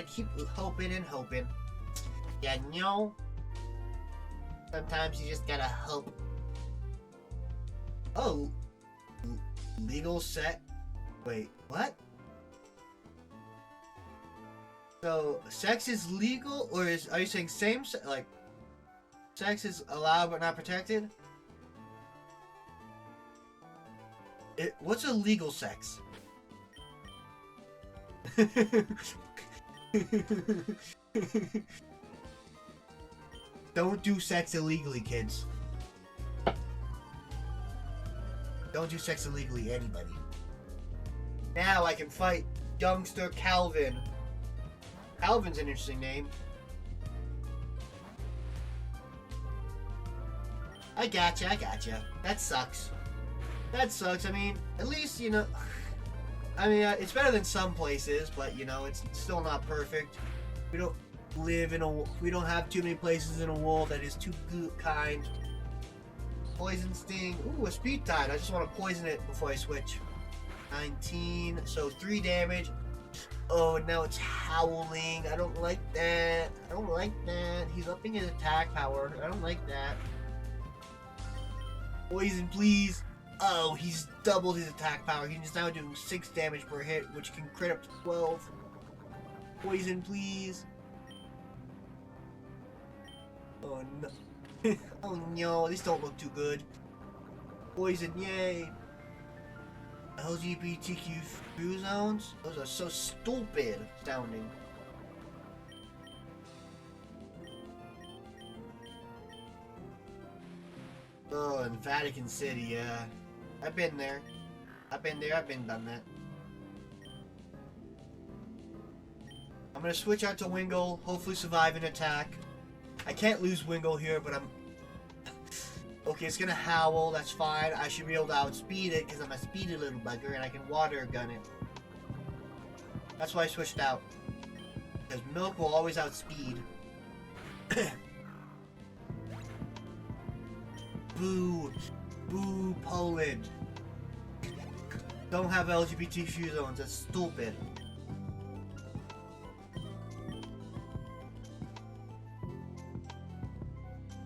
keep hoping and hoping. Yeah, no. Sometimes you just gotta hope. Oh, legal set. Wait, what? So, sex is legal, or are you saying same sex? Like, sex is allowed but not protected? What's a legal sex? Don't do sex illegally, kids. Don't do sex illegally, anybody. Now I can fight Youngster Calvin. Calvin's an interesting name. I gotcha. That sucks. That sucks. I mean, at least, you know... I mean, it's better than some places, but, you know, it's still not perfect. We don't live in a... We don't have too many places in a world that is too kind. Poison Sting. Ooh, a Speed Tide. I just want to poison it before I switch. 19. So, 3 damage. Oh, now it's Howling. I don't like that. He's upping his attack power. I don't like that. Poison, please. Oh, he's doubled his attack power. He's now doing 6 damage per hit, which can crit up to 12. Poison, please. Oh, no. Oh, no. These don't look too good. Poison, yay. LGBTQ free zones? Those are so stupid sounding. Oh, in Vatican City, yeah. I've been there. I've been done that. I'm gonna switch out to Wingle, hopefully survive an attack. I can't lose Wingle here, but I'm... Okay, it's gonna howl, that's fine. I should be able to outspeed it, because I'm a speedy little bugger, and I can water gun it. That's why I switched out. Because Milk will always outspeed. Boo! Boo, Poland! Don't have LGBT free zones, that's stupid.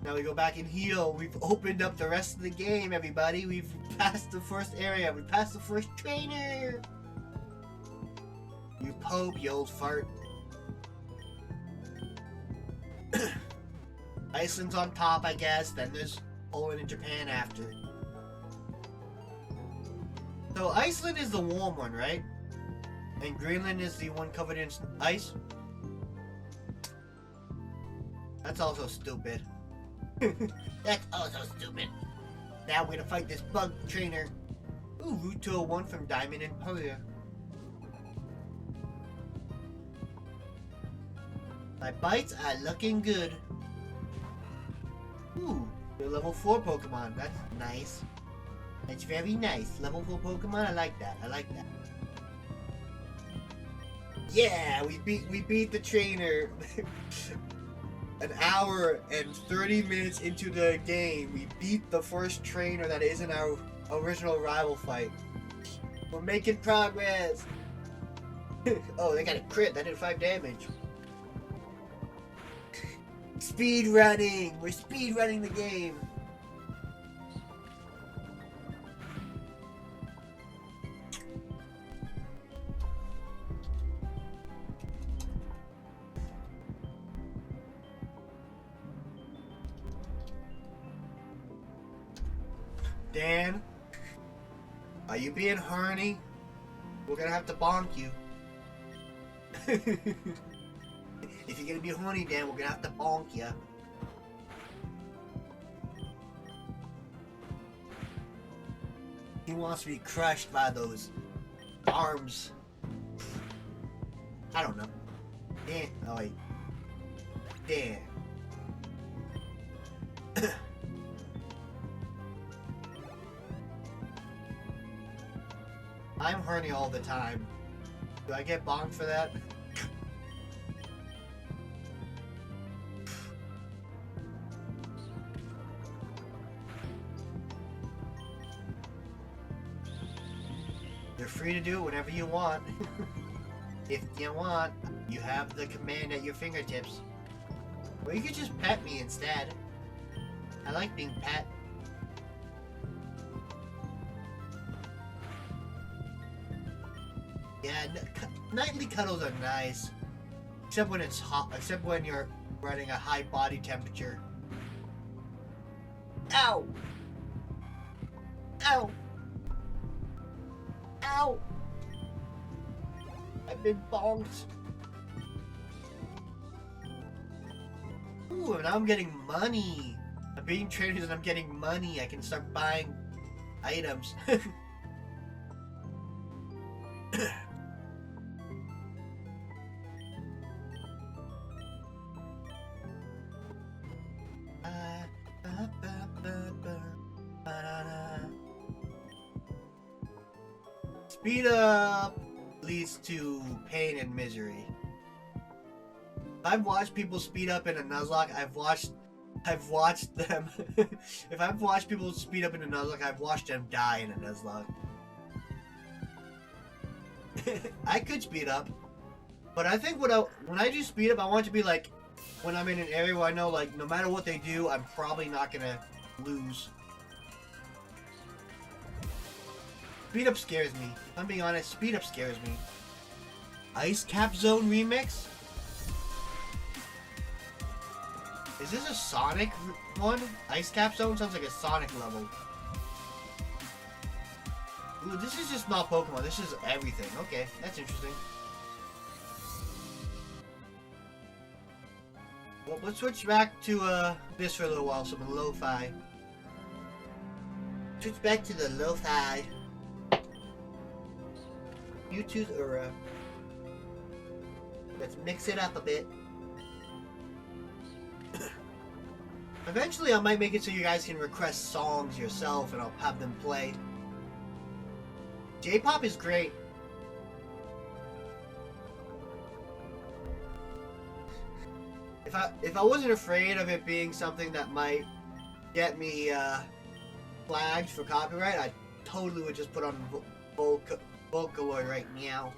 Now we go back and heal. We've opened up the rest of the game, everybody. We've passed the first area. We passed the first trainer. You Pope, you old fart. Iceland's on top, I guess. Then there's Poland and Japan after. So Iceland is the warm one, right? And Greenland is the one covered in ice? That's also stupid. That's also stupid. Now we're gonna fight this bug trainer. Ooh, Route 201 from Diamond and Pearl. My bites are looking good. Ooh, they're level 4 Pokemon. That's nice. That's very nice. Level 4 Pokemon, I like that. Yeah, we beat the trainer. An hour and 30 minutes into the game, we beat the first trainer that isn't our original rival fight. We're making progress. Oh, they got a crit. That did 5 damage. Speed running. We're speed running the game. Dan, are you being horny? We're gonna have to bonk you. If you're gonna be horny, Dan, we're gonna have to bonk you. He wants to be crushed by those arms. I don't know. Damn. Oh wait. Damn. I'm horny all the time. Do I get bonked for that? You're free to do it whenever you want. If you want, you have the command at your fingertips. Or you could just pet me instead. I like being pet. Yeah, nightly cuddles are nice. Except when it's hot, except when you're running a high body temperature. Ow! Ow! Ow! I've been bonked. Ooh, now I'm getting money. I'm being traded and I'm getting money. I can start buying items. Speed up leads to pain and misery. I've watched people speed up in a Nuzlocke. I've watched them. If I've watched people speed up in a Nuzlocke, I've watched them die in a Nuzlocke. I could speed up, but I think when I do speed up, I want it to be like when I'm in an area where I know, like, no matter what they do, I'm probably not gonna lose. Speed up scares me. If I'm being honest, speed up scares me. Ice Cap Zone remix? Is this a Sonic one? Ice Cap Zone sounds like a Sonic level. Ooh, this is just not Pokemon. This is everything. Okay, that's interesting. Well, let's switch back to this for a little while. Some lo-fi. Switch back to the lo-fi. Bluetooth era. Let's mix it up a bit. Eventually I might make it so you guys can request songs yourself and I'll have them play. J-pop is great. If I wasn't afraid of it being something that might get me flagged for copyright, I totally would just put on Vocaloid right now.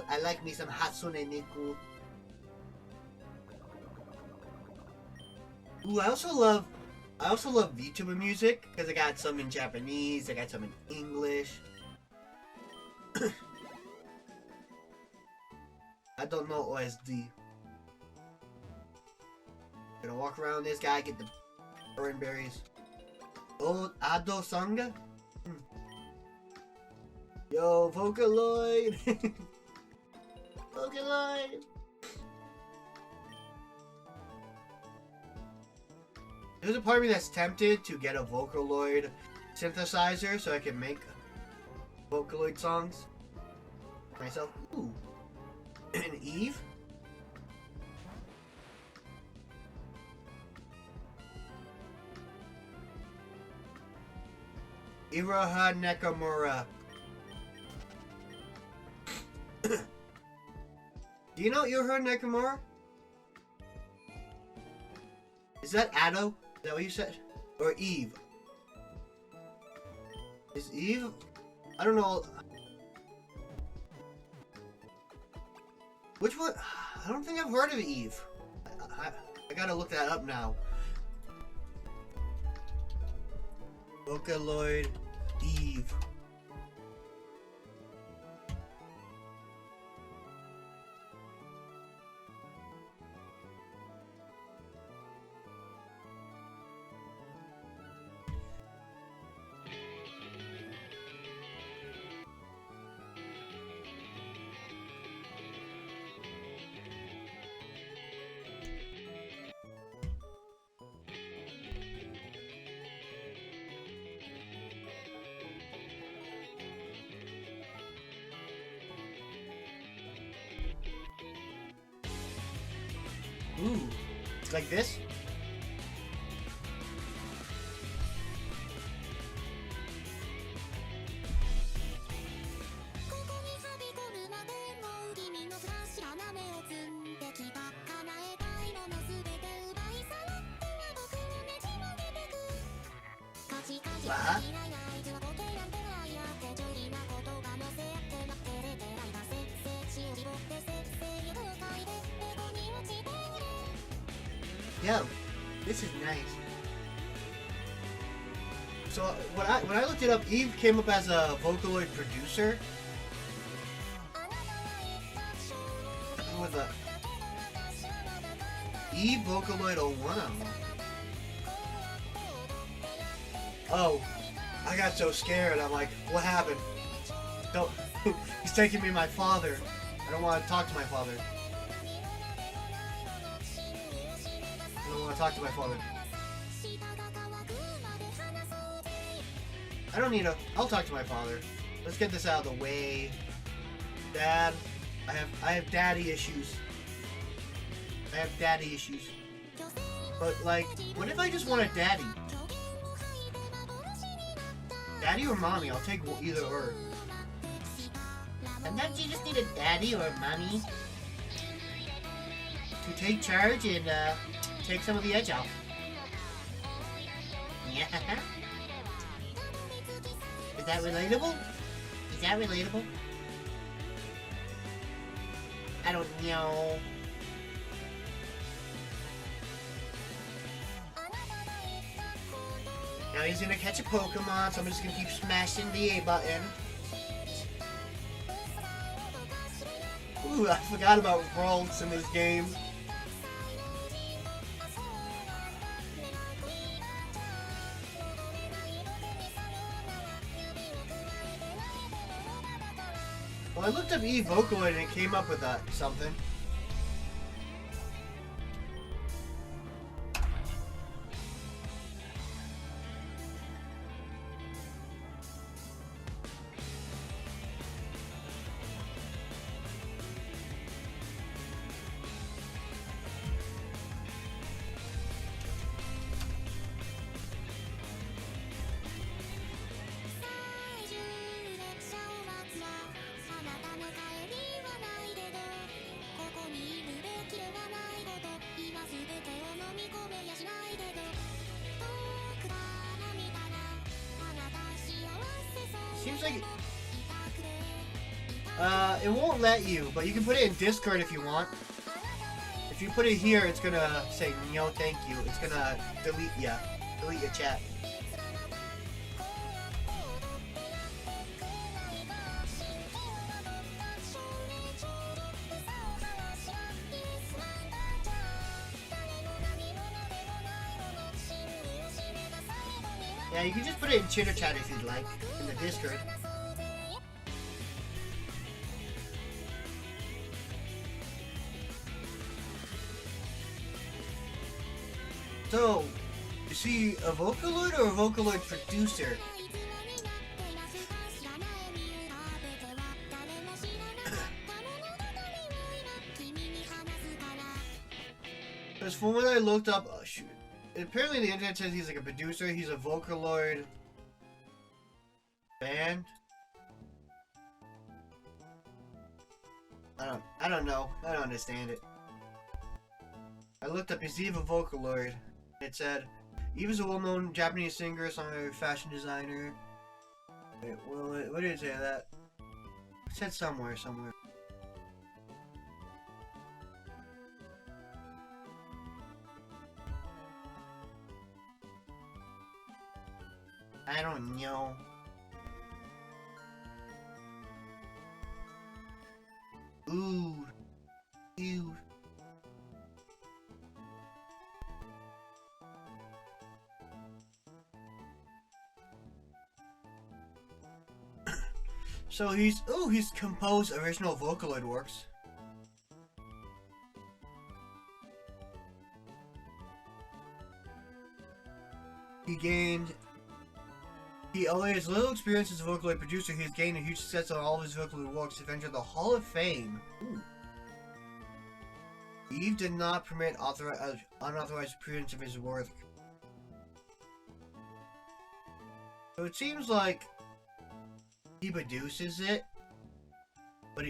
I like me some Hatsune Miku. Ooh, I also love VTuber music because I got some in Japanese, I got some in English. I don't know OSD. Gonna walk around this guy, get the burn berries. Oh, Ado Sanga? Yo, Vocaloid! Vocaloid! There's a part of me that's tempted to get a Vocaloid synthesizer so I can make Vocaloid songs myself. Ooh. And Eve? Iraha Nakamura. Do you know Iraha Nakamura? Is that Ado? Is that what you said? Or Eve? Is Eve? I don't know. Which one? I don't think I've heard of Eve. I gotta look that up now. Vocaloid Eve. Ooh. Like this? What? Yo, this is nice. So when I looked it up, Eve came up as a Vocaloid producer. With a Eve Vocaloid 01. Oh, I got so scared. I'm like, what happened? Don't. He's taking me my father. I don't want to talk to my father. I don't want to talk to my father. I don't need a. I'll talk to my father. Let's get this out of the way. Dad, I have daddy issues. I have daddy issues. But like, what if I just want a daddy? Daddy or mommy? I'll take either or. Sometimes you just need a daddy or a mommy to take charge and take some of the edge off. Yeah. Is that relatable? Is that relatable? I don't know. Now he's gonna catch a Pokemon, so I'm just gonna keep smashing the A button. Ooh, I forgot about worlds in this game. Well, I looked up Vocaloid and it came up with something. Seems like it won't let you, but you can put it in Discord if you want. If you put it here, it's gonna say no thank you. It's gonna delete your chat. Yeah, you can just put it in Chitter Chat if you'd like, in the Discord. So, is he a Vocaloid or a Vocaloid producer? Because from what I looked up, oh shoot. Apparently the internet says he's like a producer, he's a Vocaloid band. I don't know. I don't understand it. I looked up, is Eve a Vocaloid? It said, Eve is a well-known Japanese singer, songwriter, fashion designer. Wait, what did it say that? It said somewhere. I don't know. Ooh. Ew. So he's composed original Vocaloid works. Although he has little experience as a Vocaloid producer, he has gained a huge success on all of his Vocaloid works. He's entered the Hall of Fame. Ooh. Eve did not permit unauthorized appearance of his work. So it seems like he produces it, but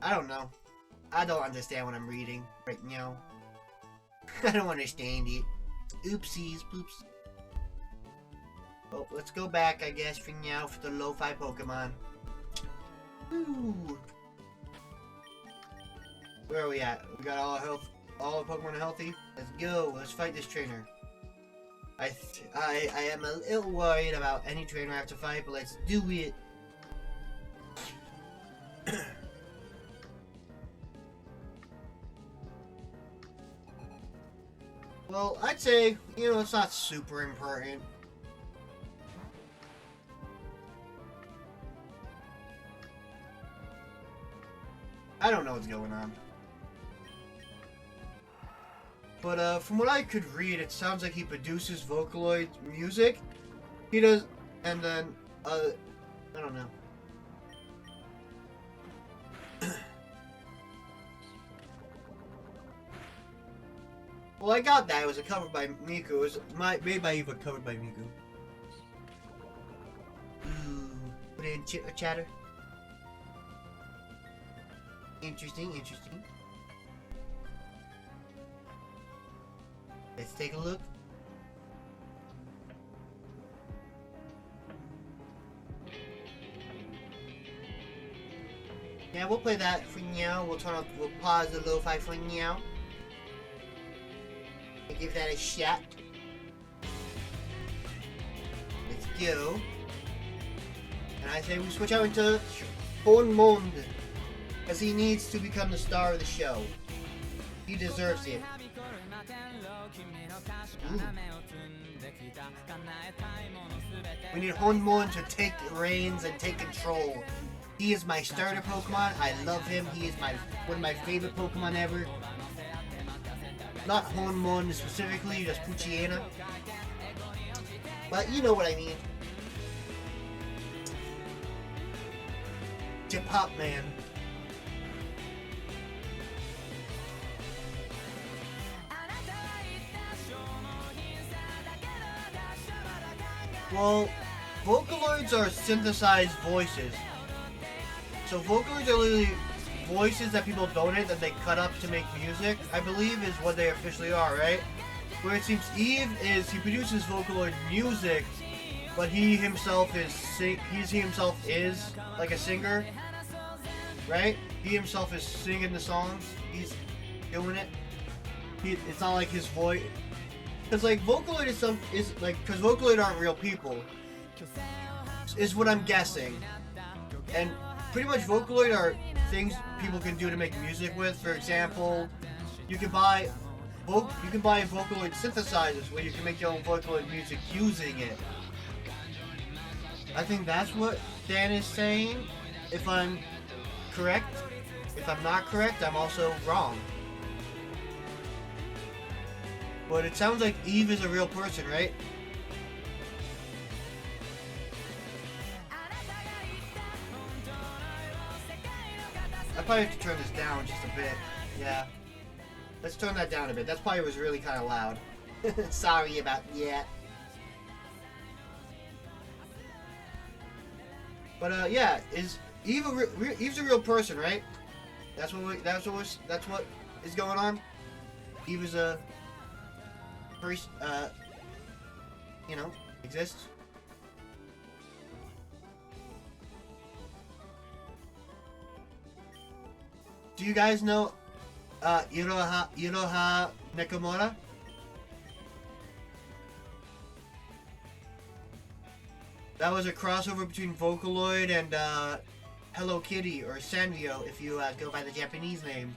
I don't know. I don't understand what I'm reading right now. I don't understand it. Oopsies, poops. Well, let's go back, I guess, for now for the lo-fi Pokemon. Woo! Where are we at? We got all our Pokemon are healthy? Let's go, let's fight this trainer. I am a little worried about any trainer I have to fight, but let's do it. Well, I'd say, you know, it's not super important. I don't know what's going on. But from what I could read, it sounds like he produces Vocaloid music. He does, and then, I don't know. Well, I got that. It was a cover by Miku. It was made by Eva, covered by Miku. Ooh, put in chatter. Interesting, interesting. Let's take a look. Yeah, we'll play that for now. We'll pause the lo-fi for now. And give that a shot. Let's go. And I say we switch out into Hornmond, as he needs to become the star of the show. He deserves it. Ooh. We need Hornmond to take reins and take control. He is my starter Pokemon. I love him. He is one of my favorite Pokemon ever. Not Hornmond specifically, just Poochyena. But you know what I mean. Tip Hop Man. Well, Vocaloids are synthesized voices. So Vocaloids are literally voices that people donate that they cut up to make music, I believe is what they officially are, right? Where it seems Eve he produces Vocaloid music, but he himself is like a singer, right? He himself is singing the songs. He's doing it. It's not like his voice. Because like Vocaloid because Vocaloid aren't real people, is what I'm guessing. And pretty much Vocaloid are things people can do to make music with. For example, you can buy Vocaloid synthesizers where you can make your own Vocaloid music using it. I think that's what Dan is saying. If I'm correct. If I'm not correct, I'm also wrong. But it sounds like Eve is a real person, right? I probably have to turn this down just a bit. Yeah. Let's turn that down a bit. That probably was really kind of loud. Sorry about that. But yeah, Eve's a real person, right? That's what is going on. Eve is a person, you know, exists. Do you guys know Iroha Nakamura? That was a crossover between Vocaloid and Hello Kitty, or Sanrio if you go by the Japanese name.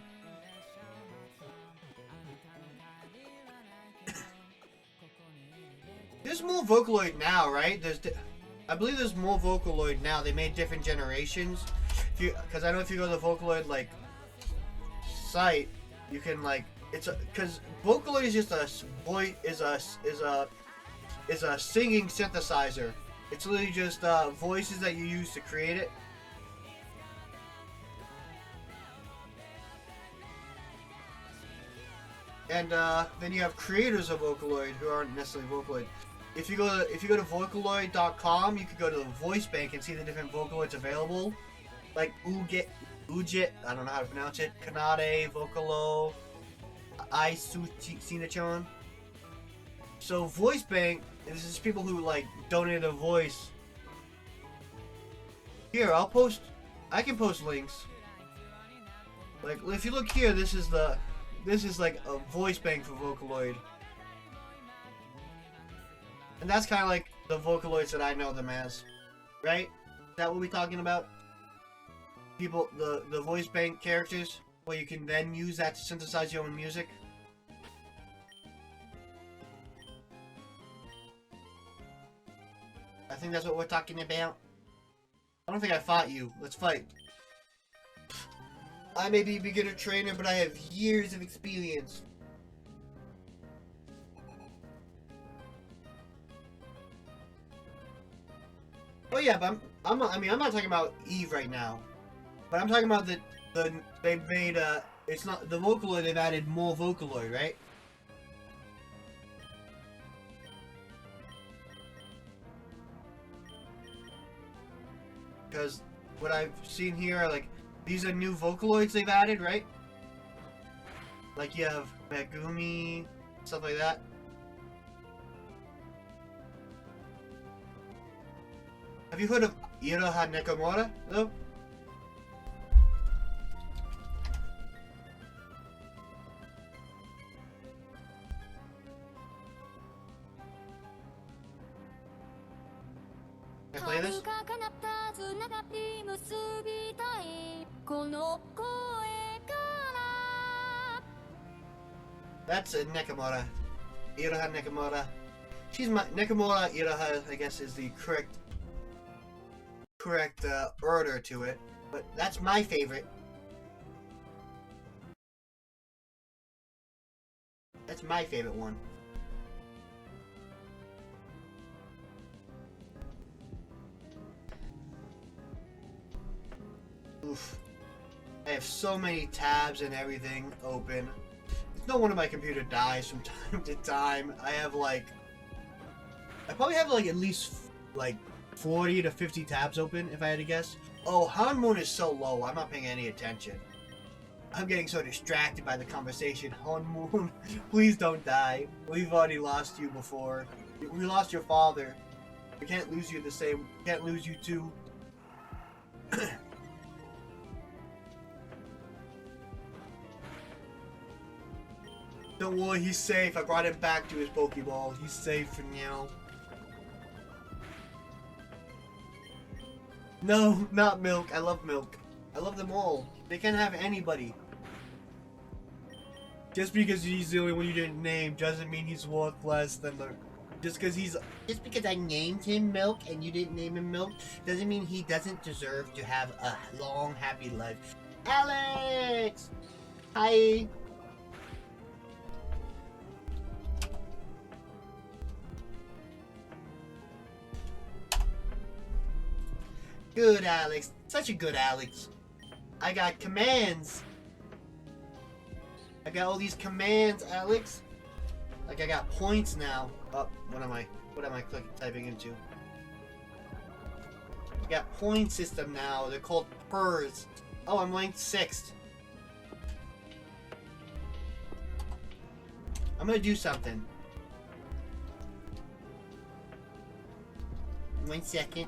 There's more Vocaloid now, right? I believe there's more Vocaloid now. They made different generations. Because I know if you go to the Vocaloid like site, you can like because Vocaloid is just a singing synthesizer. It's literally just voices that you use to create it. And then you have creators of Vocaloid who aren't necessarily Vocaloid. If you go to Vocaloid.com, you can go to the voice bank and see the different Vocaloids available, like Ujit, I don't know how to pronounce it, Kanade, Vocalo, Sinachan. So voice bank, this is people who like donate a voice. Here, I can post links. Like if you look here, this is like a voice bank for Vocaloid. And that's kind of like the Vocaloids that I know them as, right? Is that what we're talking about? People, the voice bank characters, where you can then use that to synthesize your own music. I think that's what we're talking about. I don't think I fought you. Let's fight. I may be a beginner trainer, but I have years of experience. Oh yeah, but I'm not talking about Eve right now. But I'm talking about they've made it's not the Vocaloid, they've added more Vocaloid, right? Because what I've seen here are like these are new Vocaloids they've added, right? Like you have Megumi, stuff like that. Have you heard of Iroha Nakamura, though? Can I play this? That's a Nakamura. Iroha Nakamura. She's my Nakamura Iroha, I guess, is the correct order to it, but that's my favorite. That's my favorite one. Oof. I have so many tabs and everything open. It's no wonder my computer dies from time to time. I probably have like at least like 40 to 50 tabs open, if I had to guess. Oh, Hanmoon is so low, I'm not paying any attention. I'm getting so distracted by the conversation. Hanmoon, please don't die. We've already lost you before. We lost your father. We can't lose you the same. We can't lose you too. Don't worry, he's safe. I brought him back to his Pokeball. He's safe for now. No, not Milk. I love Milk. I love them all. They can't have anybody. Just because he's the only one you didn't name doesn't mean he's worth less than the... Just because I named him Milk and you didn't name him Milk doesn't mean he doesn't deserve to have a long, happy life. Alex! Hi! Good Alex. Such a good Alex. I got commands. I got all these commands, Alex. Like I got points now. Oh, what am I typing into? I got point system now. They're called PERS. Oh, I'm ranked 6th. I'm gonna do something. 1 second.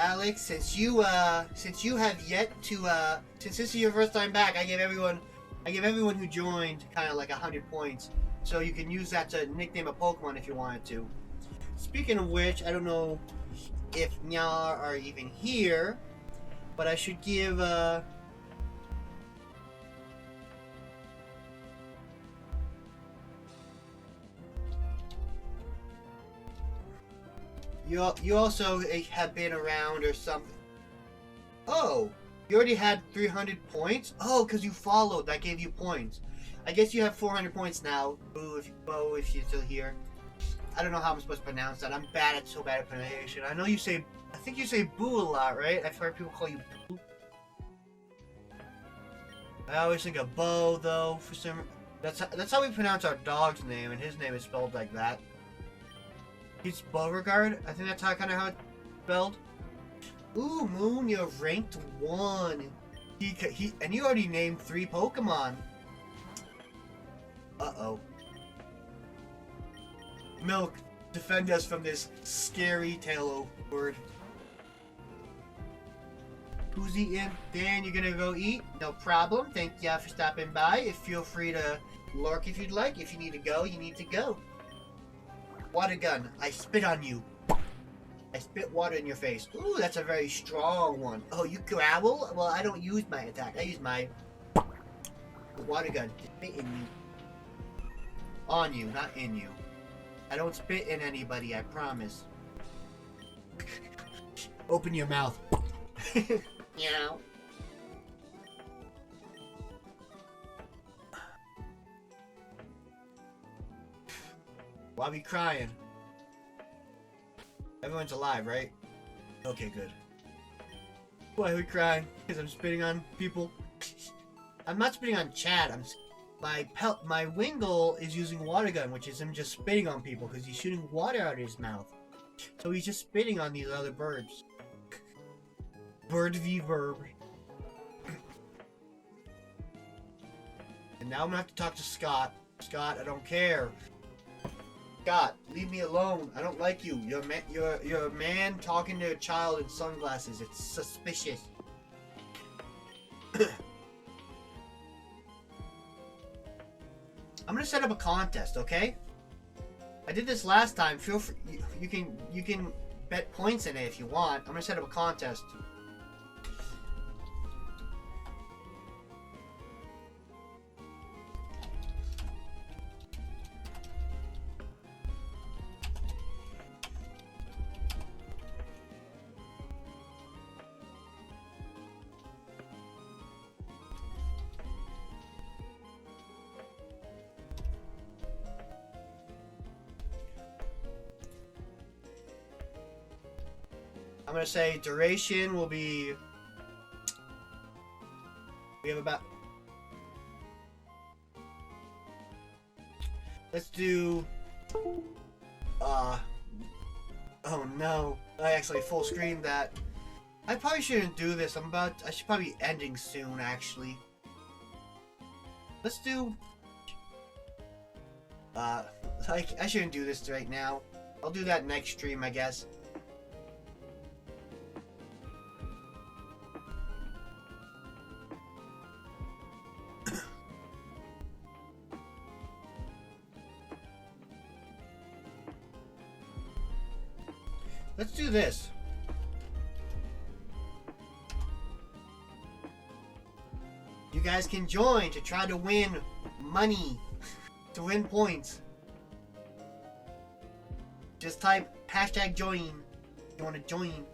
Alex, since you have yet to since this is your first time back, I give everyone who joined kind of like 100 points, so you can use that to nickname a Pokemon if you wanted to. Speaking of which, I don't know if Nyar are even here, but I should give You also have been around or something. Oh, you already had 300 points? Oh, because you followed. That gave you points. I guess you have 400 points now. Bo, if you're still here. I don't know how I'm supposed to pronounce that. I'm so bad at pronunciation. I know you say, I think you say boo a lot, right? I've heard people call you boo. I always think of Bo, though, for some... That's how we pronounce our dog's name, and his name is spelled like that. He's Beauregard. I think that's kind of how it's spelled. Ooh, Moon, you're ranked 1. And you already named 3 Pokemon. Uh-oh. Milk, defend us from this scary tail word. Who's eating? Dan, you're gonna go eat? No problem. Thank ya for stopping by. Feel free to lurk if you'd like. If you need to go, you need to go. Water gun. I spit on you. I spit water in your face. Ooh, that's a very strong one. Oh, you growl? Well, I don't use my attack. I use my water gun to spit in you. On you, not in you. I don't spit in anybody, I promise. Open your mouth. Meow. Why are we crying? Everyone's alive, right? Okay, good. Why are we crying? Because I'm spitting on people? I'm not spitting on Chad. My Wingull is using water gun, which is him just spitting on people because he's shooting water out of his mouth. So he's just spitting on these other birds. Bird v verb. And now I'm gonna have to talk to Scott. Scott, I don't care. Scott, leave me alone. I don't like you. You're a man talking to a child in sunglasses. It's suspicious. I'm gonna set up a contest, okay? I did this last time. Feel free. You can bet points in it if you want. I'm gonna set up a contest. I'm gonna say duration will be. We have about. Let's do. Oh no! I actually full screened that. I probably shouldn't do this. I should probably be ending soon. Actually. Let's do. I shouldn't do this right now. I'll do that next stream, I guess. Let's do this. You guys can join to try to win money, to win points. Just type #join if you want to join.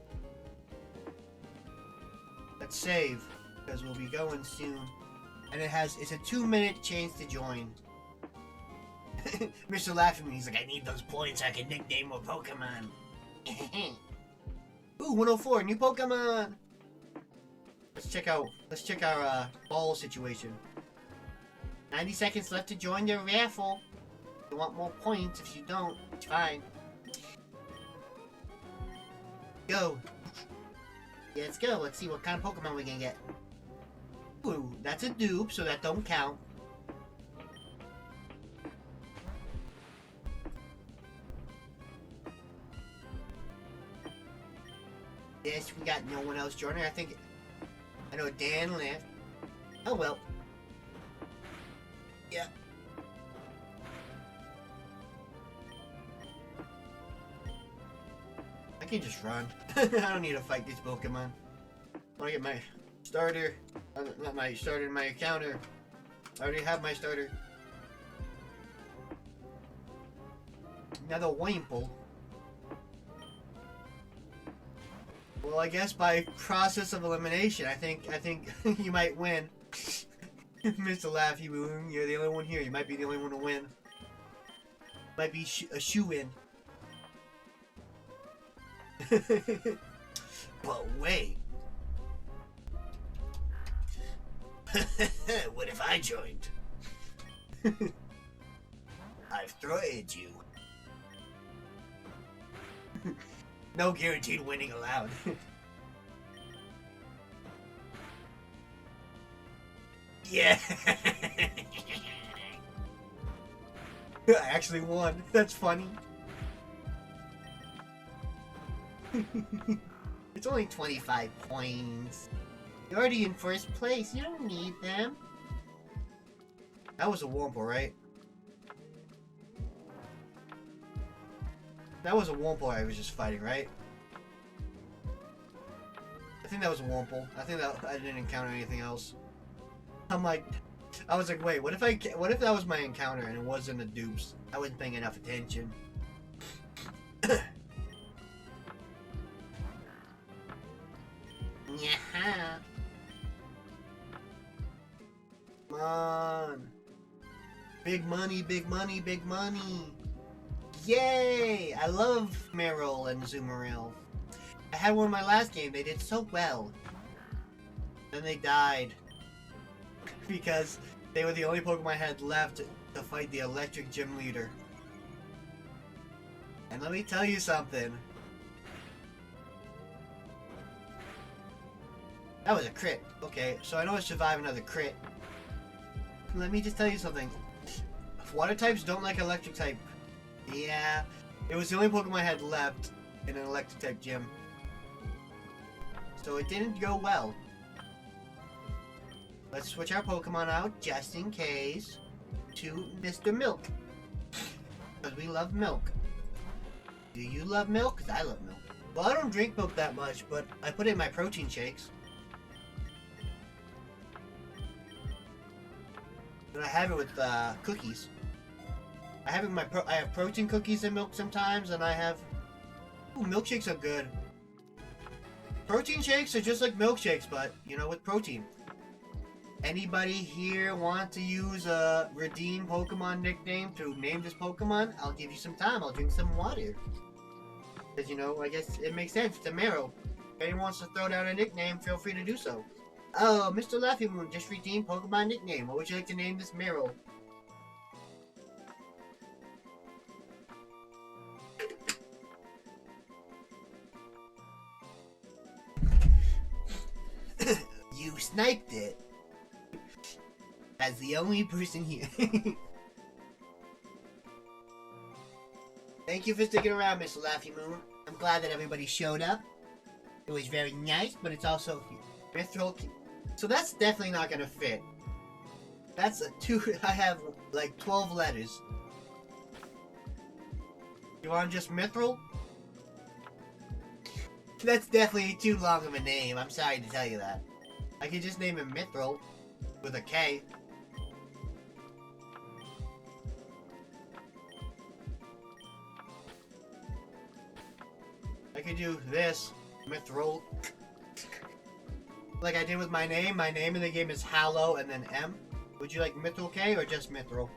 Let's save, because we'll be going soon. And it's a 2-minute chance to join. Mr. laughing at me, he's like, I need those points so I can nickname more Pokemon. Ooh, 104, new Pokemon! Let's check our ball situation. 90 seconds left to join the raffle. If you want more points, if you don't, it's fine. Go! Yeah, let's go, let's see what kind of Pokemon we can get. Ooh, that's a dupe, so that don't count. Yes, we got no one else joining. I know Dan left. Oh well. Yeah. I can just run. I don't need to fight these Pokemon. I want to get my starter. Not my starter, my counter. I already have my starter. Another Wimple. Well, I guess by process of elimination, I think you might win. Mr. Laffy Moon, you're the only one here. You might be the only one to win. Might be a shoe-in. But wait. What if I joined? I've thrown you. No guaranteed winning allowed. Yeah. I actually won. That's funny. It's only 25 points. You're already in first place. You don't need them. That was a Wumple, right? That was a Wumple I was just fighting, right? I think that was a Wumple. I think that I didn't encounter anything else. I'm like, I was like, wait, what if that was my encounter and it wasn't a dupes? I wasn't paying enough attention. Yeah. Come on. Big money, big money, big money. Yay! I love Meryl and Zoomeril. I had one in my last game. They did so well. Then they died. Because they were the only Pokemon I had left to fight the electric gym leader. And let me tell you something. That was a crit. Okay, so I know I survived another crit. Let me just tell you something. Water types don't like electric type. Yeah, it was the only Pokemon I had left in an electric type gym. So it didn't go well. Let's switch our Pokemon out just in case to Mr. Milk. Because we love milk. Do you love milk? Because I love milk. Well, I don't drink milk that much, but I put it in my protein shakes. And I have it with cookies. I have it in my I have protein cookies and milk sometimes, and I have... Ooh, milkshakes are good. Protein shakes are just like milkshakes, but, you know, with protein. Anybody here want to use a redeem Pokemon nickname to name this Pokemon? I'll give you some time. I'll drink some water. Because, you know, I guess it makes sense. It's a Meryl. If anyone wants to throw down a nickname, feel free to do so. Oh, Mr. Laffy Moon, just redeemed Pokemon nickname. What would you like to name this Meryl? You sniped it. As the only person here. Thank you for sticking around, Mr. Laffy Moon. I'm glad that everybody showed up. It was very nice, but it's also Mithril. So that's definitely not gonna fit. That's a I have like 12 letters. You want just Mithril? That's definitely too long of a name. I'm sorry to tell you that. I could just name him Mithril with a K. I could do this, Mithril. Like I did with my name. My name in the game is Hallow and then M. Would you like Mithril K or just Mithril?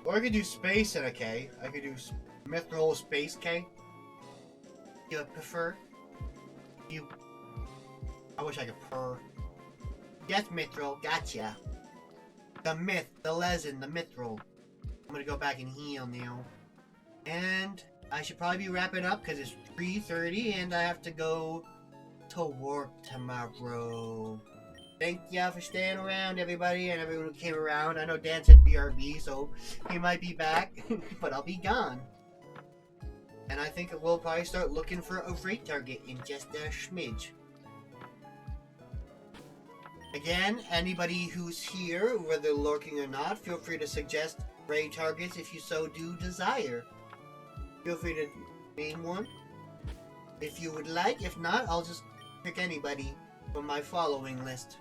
Or I could do space and a K. I could do Mithril space K. Do you prefer? I wish I could purr. Yes, Mithril. Gotcha. The myth, the legend, the Mithril. I'm gonna go back and heal now. And I should probably be wrapping up because it's 3:30 and I have to go to work tomorrow. Thank y'all for staying around, everybody, and everyone who came around. I know Dan said BRB, so he might be back, but I'll be gone. And I think we'll probably start looking for a raid target in just a smidge. Again, anybody who's here, whether lurking or not, feel free to suggest raid targets if you so do desire. Feel free to name one if you would like. If not, I'll just pick anybody from my following list.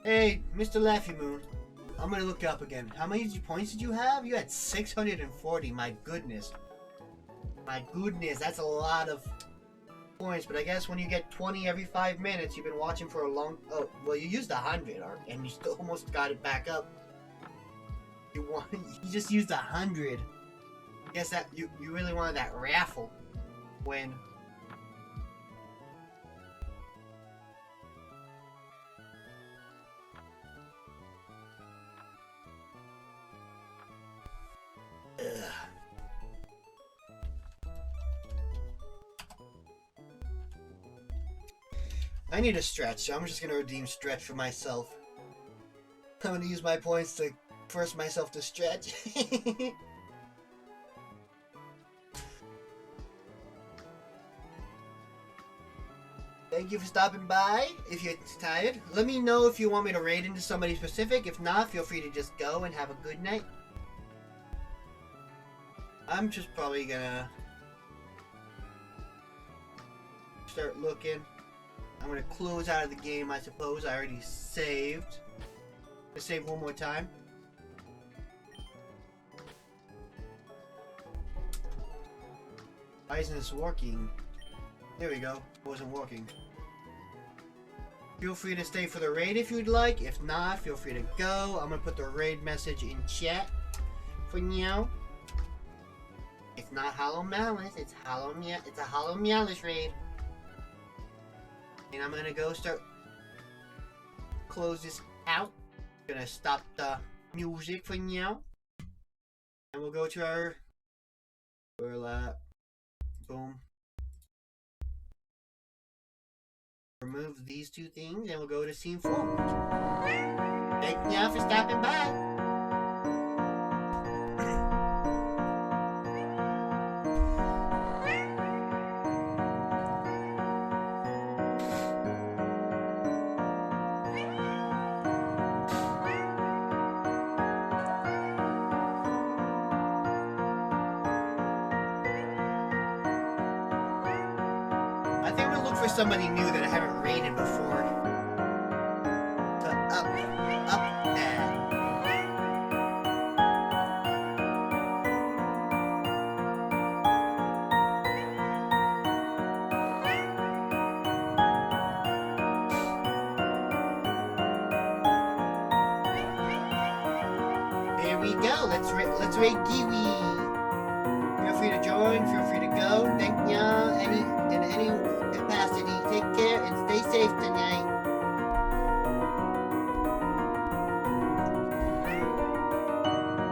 Hey, Mr. Laffy Moon. I'm gonna look up again. How many points did you have? You had 640. My goodness. My goodness, that's a lot of points. But I guess when you get 20 every 5 minutes, you've been watching for a long. Oh, well, you used 100, and you still almost got it back up. You just used 100. I guess that you really wanted that raffle when. Ugh. I need a stretch, so I'm just gonna redeem stretch for myself. I'm gonna use my points to force myself to stretch. Thank you for stopping by. If you're tired, let me know if you want me to raid into somebody specific. If not, feel free to just go and have a good night. I'm just probably gonna start looking. I'm gonna close out of the game, I suppose. I already saved. Let's save one more time. Why isn't this working? There we go. It wasn't working. Feel free to stay for the raid if you'd like. If not, feel free to go. I'm gonna put the raid message in chat for now. It's not Hollow Malice. It's a Hollow Malice raid. And I'm gonna go start close this out. Gonna stop the music for now. And we'll go to our burlap. Boom. Remove these two things and we'll go to scene 4. Thank you for stopping by. I think I'm gonna look for somebody new that I haven't raided before. To up that. There we go. Let's raid Kiwi. Feel free to join. Feel free to go. Thank ya. In any capacity. Take care and stay safe tonight.